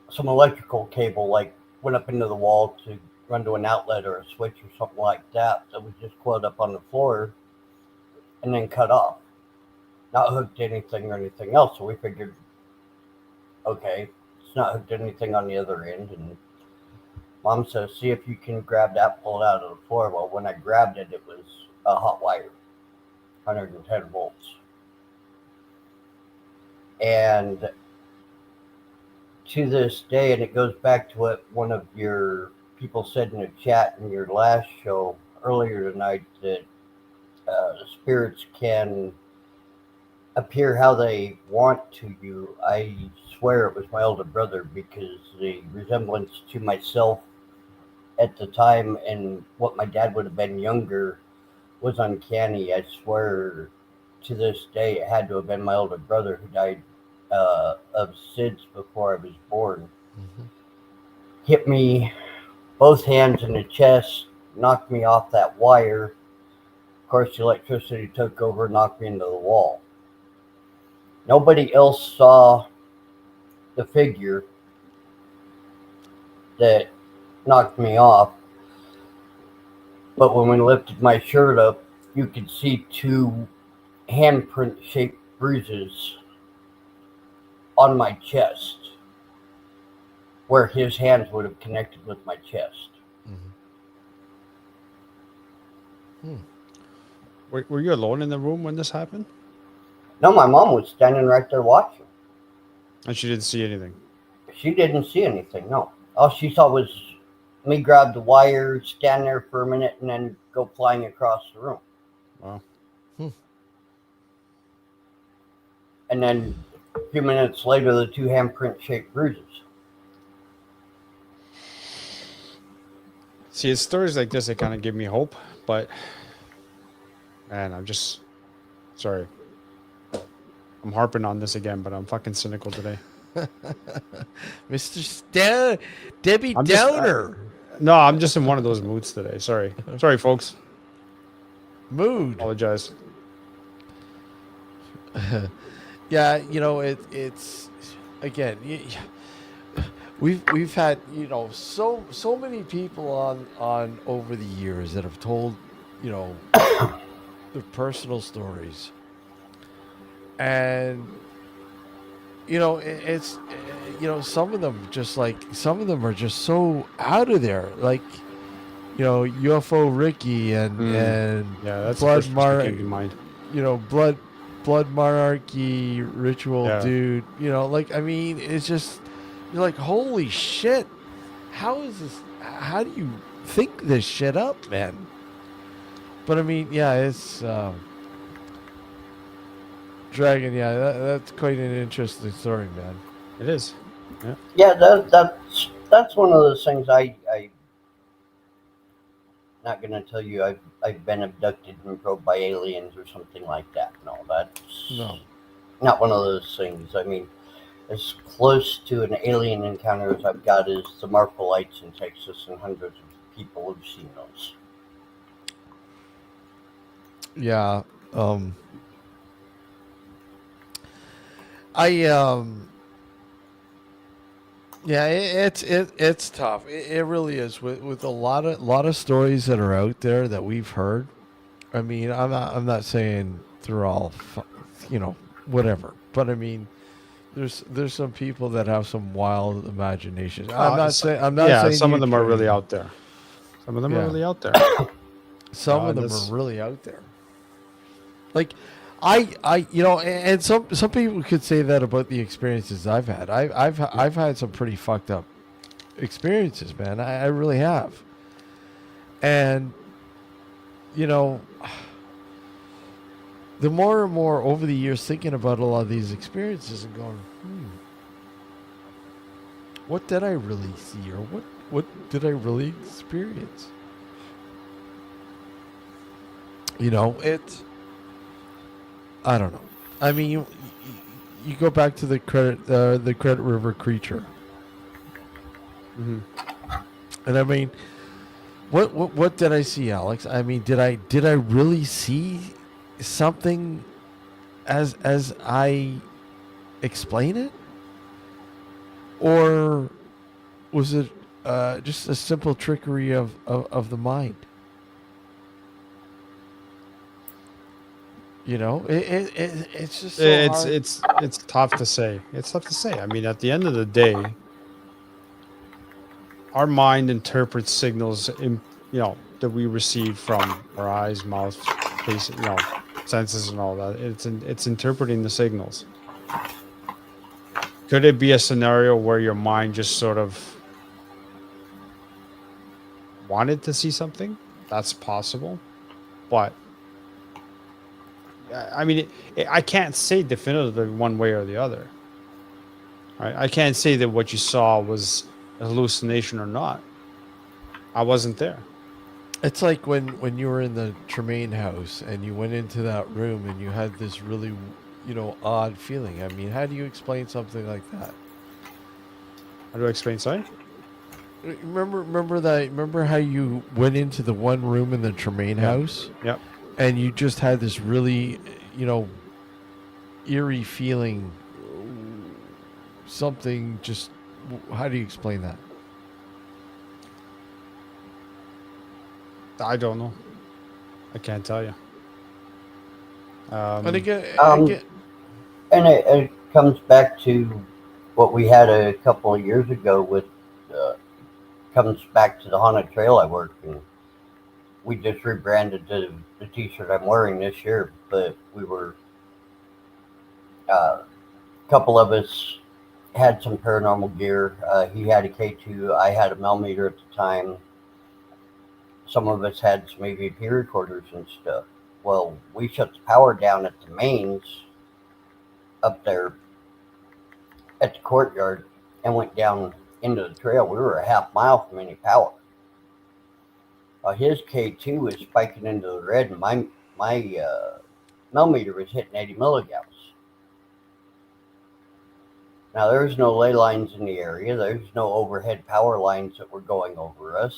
some electrical cable, like went up into the wall to run to an outlet or a switch or something like that was just coiled up on the floor and then cut off. Not hooked to anything or anything else. So we figured, okay, it's not hooked to anything on the other end. And Mom says, see if you can grab that, pull it out of the floor. Well, when I grabbed it, it was a hot wire, 110 volts. And to this day, and it goes back to what one of your people said in the chat in your last show earlier tonight, that spirits can appear how they want to you. I swear it was my older brother, because the resemblance to myself at the time and what my dad would have been younger was uncanny. I swear to this day it had to have been my older brother, who died of SIDS before I was born. Mm-hmm. Hit me both hands in the chest, knocked me off that wire. Of course, the electricity took over, knocked me into the wall. Nobody else saw the figure that knocked me off. But when we lifted my shirt up, you could see 2 handprint-shaped bruises on my chest, where his hands would have connected with my chest. Mm-hmm. Were you alone in the room when this happened? No, my mom was standing right there watching. And she didn't see anything? She didn't see anything, no. All she saw was me grab the wire, stand there for a minute, and then go flying across the room. Wow. And then a few minutes later, the 2 handprint-shaped bruises. See, it's stories like this that kind of give me hope, but man, I'm just sorry. I'm harping on this again, but I'm fucking cynical today. Mr. Debbie Downer. No, I'm just in one of those moods today. Sorry, folks. Mood. Apologize. Yeah, it's again. We've had so many people on over the years that have told their personal stories, and you know, it's you know, some of them are just so out of there, like you know, UFO Ricky and Yeah, that's the Blood first person that Mar, came to mind. you know, Blood Monarchy Ritual Yeah. dude. You know, like I mean, it's just you're like, holy shit, how is this? How do you think this shit up, man? But I mean, yeah, it's Dragon. Yeah, that's quite an interesting story, man. It is. Yeah. Yeah, that's one of those things I not gonna tell you I've been abducted and probed by aliens or something like that. No, that's No. not one of those things. I mean, as close to an alien encounter as I've got is the Marple Lights in Texas, and hundreds of people have seen those. Yeah. I Yeah, it's tough. It really is with a lot of stories that are out there that we've heard. I mean, I'm not saying they're all you know, whatever. But I mean, there's some people that have some wild imaginations. I'm not saying some you of them are really Trey. out there. Some of them are Yeah. really out there. Some of them are really out there. Like I you know, and some people could say that about the experiences I've had. I've had some pretty fucked up experiences, man. I really have. And you know, the more and more over the years thinking about a lot of these experiences and going, what did I really see, or what did I really experience? You know, I don't know. I mean, you go back to the Credit River creature, and I mean, what did I see, Alex? I mean, did I really see something as I explain it, or was it just a simple trickery of the mind? You know, it's just so hard. It's tough to say. It's tough to say. I mean, at the end of the day, our mind interprets signals that we receive from our eyes, mouth, face, senses, and all that. It's interpreting the signals. Could it be a scenario where your mind just sort of wanted to see something? That's possible, but I mean, I can't say definitively one way or the other. Right? I can't say that what you saw was a hallucination or not. I wasn't there. It's like when you were in the Tremaine house and you went into that room and you had this really, odd feeling. I mean, how do you explain something like that? How do I explain? Sorry. Remember how you went into the one room in the Tremaine house? Yep. And you just had this really, eerie feeling. Something just. How do you explain that? I don't know. I can't tell you. And again, and it comes back to what we had a couple of years ago with. Comes back to the haunted trail I worked in. We just rebranded the t-shirt I'm wearing this year, but we were a couple of us had some paranormal gear. He had a K2, I had a millimeter at the time. Some of us had some AVP recorders and stuff. Well, we shut the power down at the mains up there at the courtyard and went down into the trail. We were a half mile from any power. His K2 was spiking into the red, and my millimeter was hitting 80 milligauss. Now, there's no ley lines in the area. There's no overhead power lines that were going over us.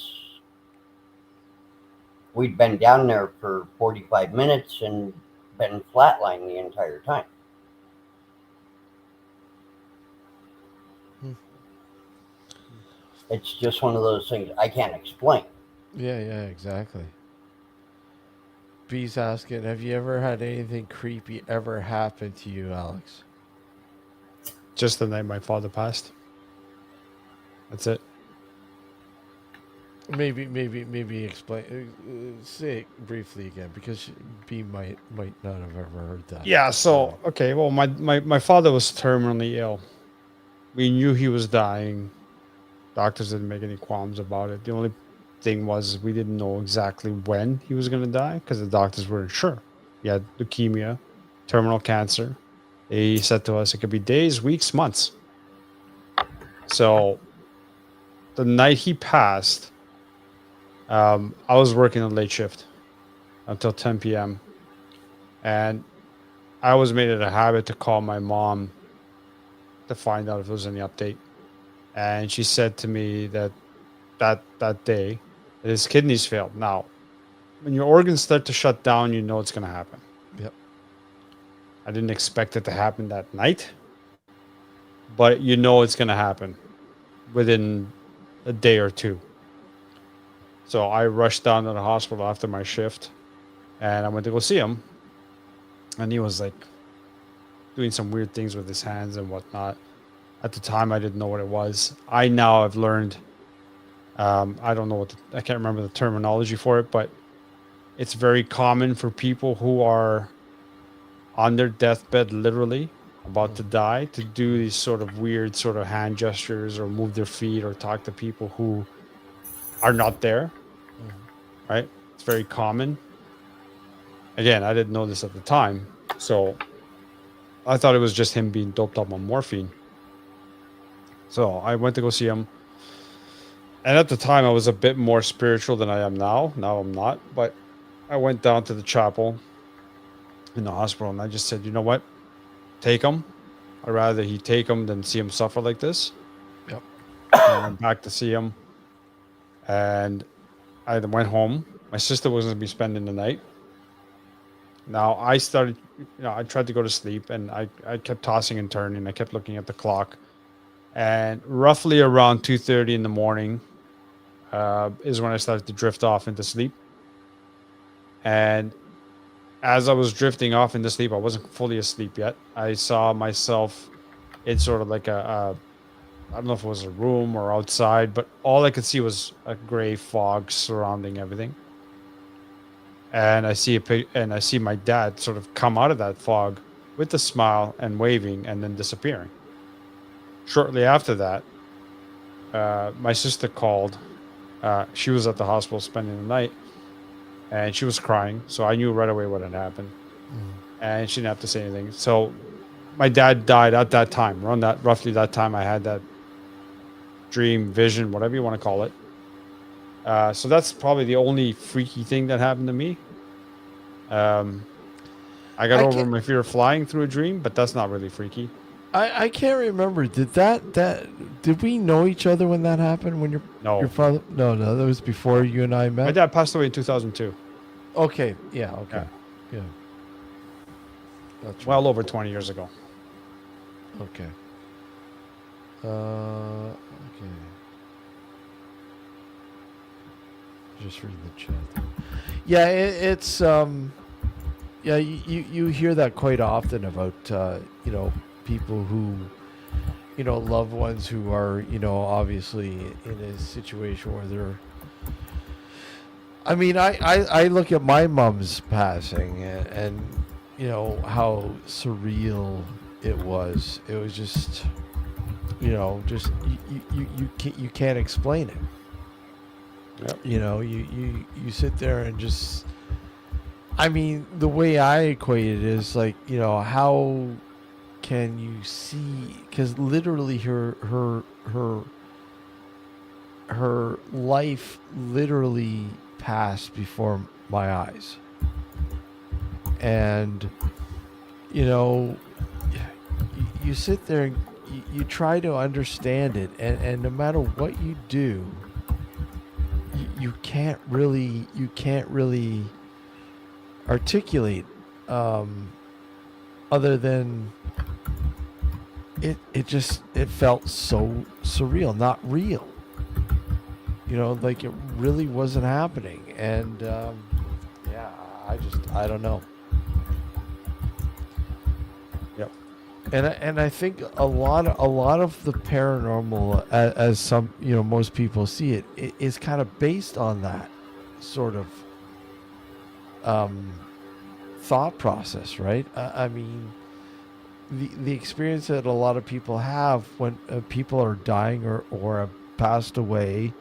We'd been down there for 45 minutes and been flatlined the entire time. It's just one of those things I can't explain. Yeah, exactly. B's asking, have you ever had anything creepy ever happen to you, Alex? Just the night my father passed. That's it. Maybe explain. Say it briefly again, because B might not have ever heard that. Yeah. So okay. Well, my father was terminally ill. We knew he was dying. Doctors didn't make any qualms about it. The only thing was we didn't know exactly when he was going to die because the doctors weren't sure. He had leukemia, terminal cancer. They said to us it could be days, weeks, months. So the night he passed, I was working a late shift until 10 p.m. And I always made it a habit to call my mom to find out if there was any update. And she said to me that day that his kidneys failed. Now, when your organs start to shut down, you know it's going to happen. Yep. I didn't expect it to happen that night, but you know it's going to happen within a day or two. So I rushed down to the hospital after my shift, and I went to go see him. And he was like doing some weird things with his hands and whatnot. At the time, I didn't know what it was. I now have learned. I don't know I can't remember the terminology for it, but it's very common for people who are on their deathbed, literally about to die, to do these sort of weird sort of hand gestures or move their feet or talk to people who are not there. Right? It's very common. Again, I didn't know this at the time, so I thought it was just him being doped up on morphine. So I went to go see him. And at the time, I was a bit more spiritual than I am now. Now I'm not. But I went down to the chapel in the hospital, and I just said, you know what? Take him. I'd rather he take him than see him suffer like this. Yep. I went back to see him. And I went home. My sister was going to be spending the night. Now, I started, I tried to go to sleep, and I kept tossing and turning. I kept looking at the clock. And roughly around 2:30 in the morning is when I started to drift off into sleep. And as I was drifting off into sleep, I wasn't fully asleep yet. I saw myself in sort of like I don't know if it was a room or outside, but all I could see was a gray fog surrounding everything. And I see my dad sort of come out of that fog with a smile and waving and then disappearing. Shortly after that, my sister called. She was at the hospital spending the night, and she was crying. So I knew right away what had happened, and she didn't have to say anything. So my dad died at that time. Around roughly that time, I had that dream, vision, whatever you want to call it. So that's probably the only freaky thing that happened to me. I got over my fear of flying through a dream, but that's not really freaky. I can't remember. Did we know each other when that happened? When your father? No, that was before you and I met. My dad passed away in 2002. Okay. Yeah. Okay. Yeah. That's well over 20 years ago. Okay. Okay. Just read the chat. Yeah, it's yeah, you hear that quite often about people who, loved ones who are, obviously in a situation where they're. I mean, I look at my mom's passing and how surreal it was. It was just, you can't explain it. Yep. You sit there and just. I mean, the way I equate it is like, how can you see? Because literally, her life literally passed before my eyes, and you sit there and you try to understand it, and no matter what you do, you can't really articulate other than it felt so surreal, not real, like it really wasn't happening. And yeah, I don't know. Yep. And I think a lot of the paranormal, as some most people see it, is kind of based on that sort of thought process, right? I mean, the experience that a lot of people have when people are dying or have passed away,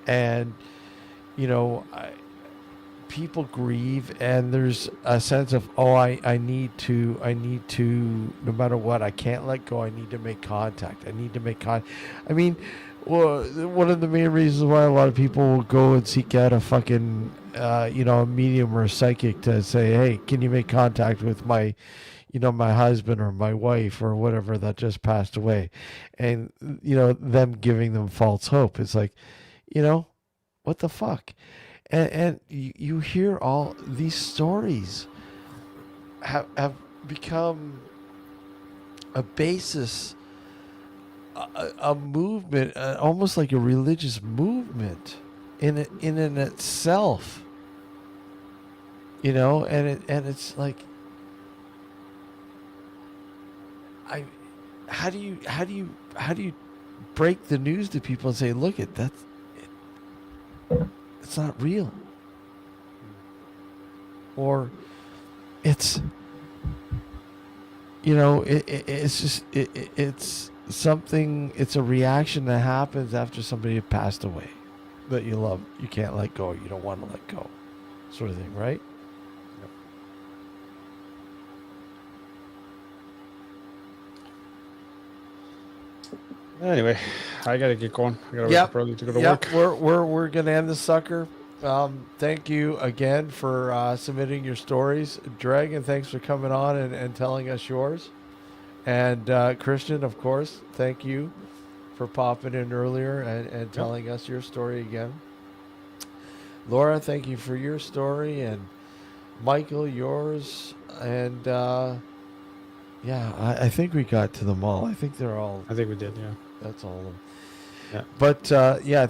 and people grieve, and there's a sense of, oh, I need to, no matter what, I can't let go. I need to make contact. I mean, well, one of the main reasons why a lot of people will go and seek out a fucking a medium or a psychic to say, hey, can you make contact with my my husband or my wife or whatever that just passed away, and them giving them false hope. It's like, what the fuck. And you hear all these stories have become a basis, a movement, almost like a religious movement in and itself. And it's like, how do you break the news to people and say, look, it's not real, or it's it's just it's something, it's a reaction that happens after somebody had passed away that you love, you can't let go, you don't want to let go, sort of thing, right? Anyway, I gotta get going. I gotta wake up early to go to work. We're gonna end the sucker. Thank you again for submitting your stories, Dragon. Thanks for coming on and telling us yours. And Christian, of course, thank you for popping in earlier and telling us your story again. Laura, thank you for your story, and Michael, yours, and I think we got to them all. I think they're all. I think we did. Yeah, that's all of them. Yeah. But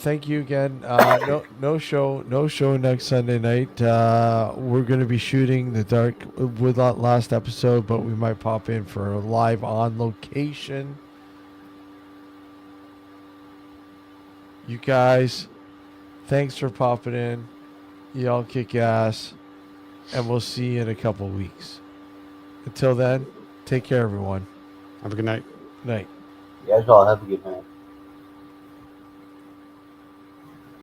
thank you again. No show next Sunday night. We're going to be shooting the Dark Woodlot last episode, but we might pop in for a live on location. You guys, thanks for popping in. Y'all kick ass, and we'll see you in a couple weeks. Until then, take care, everyone. Have a good night. Night. You guys all have a good night.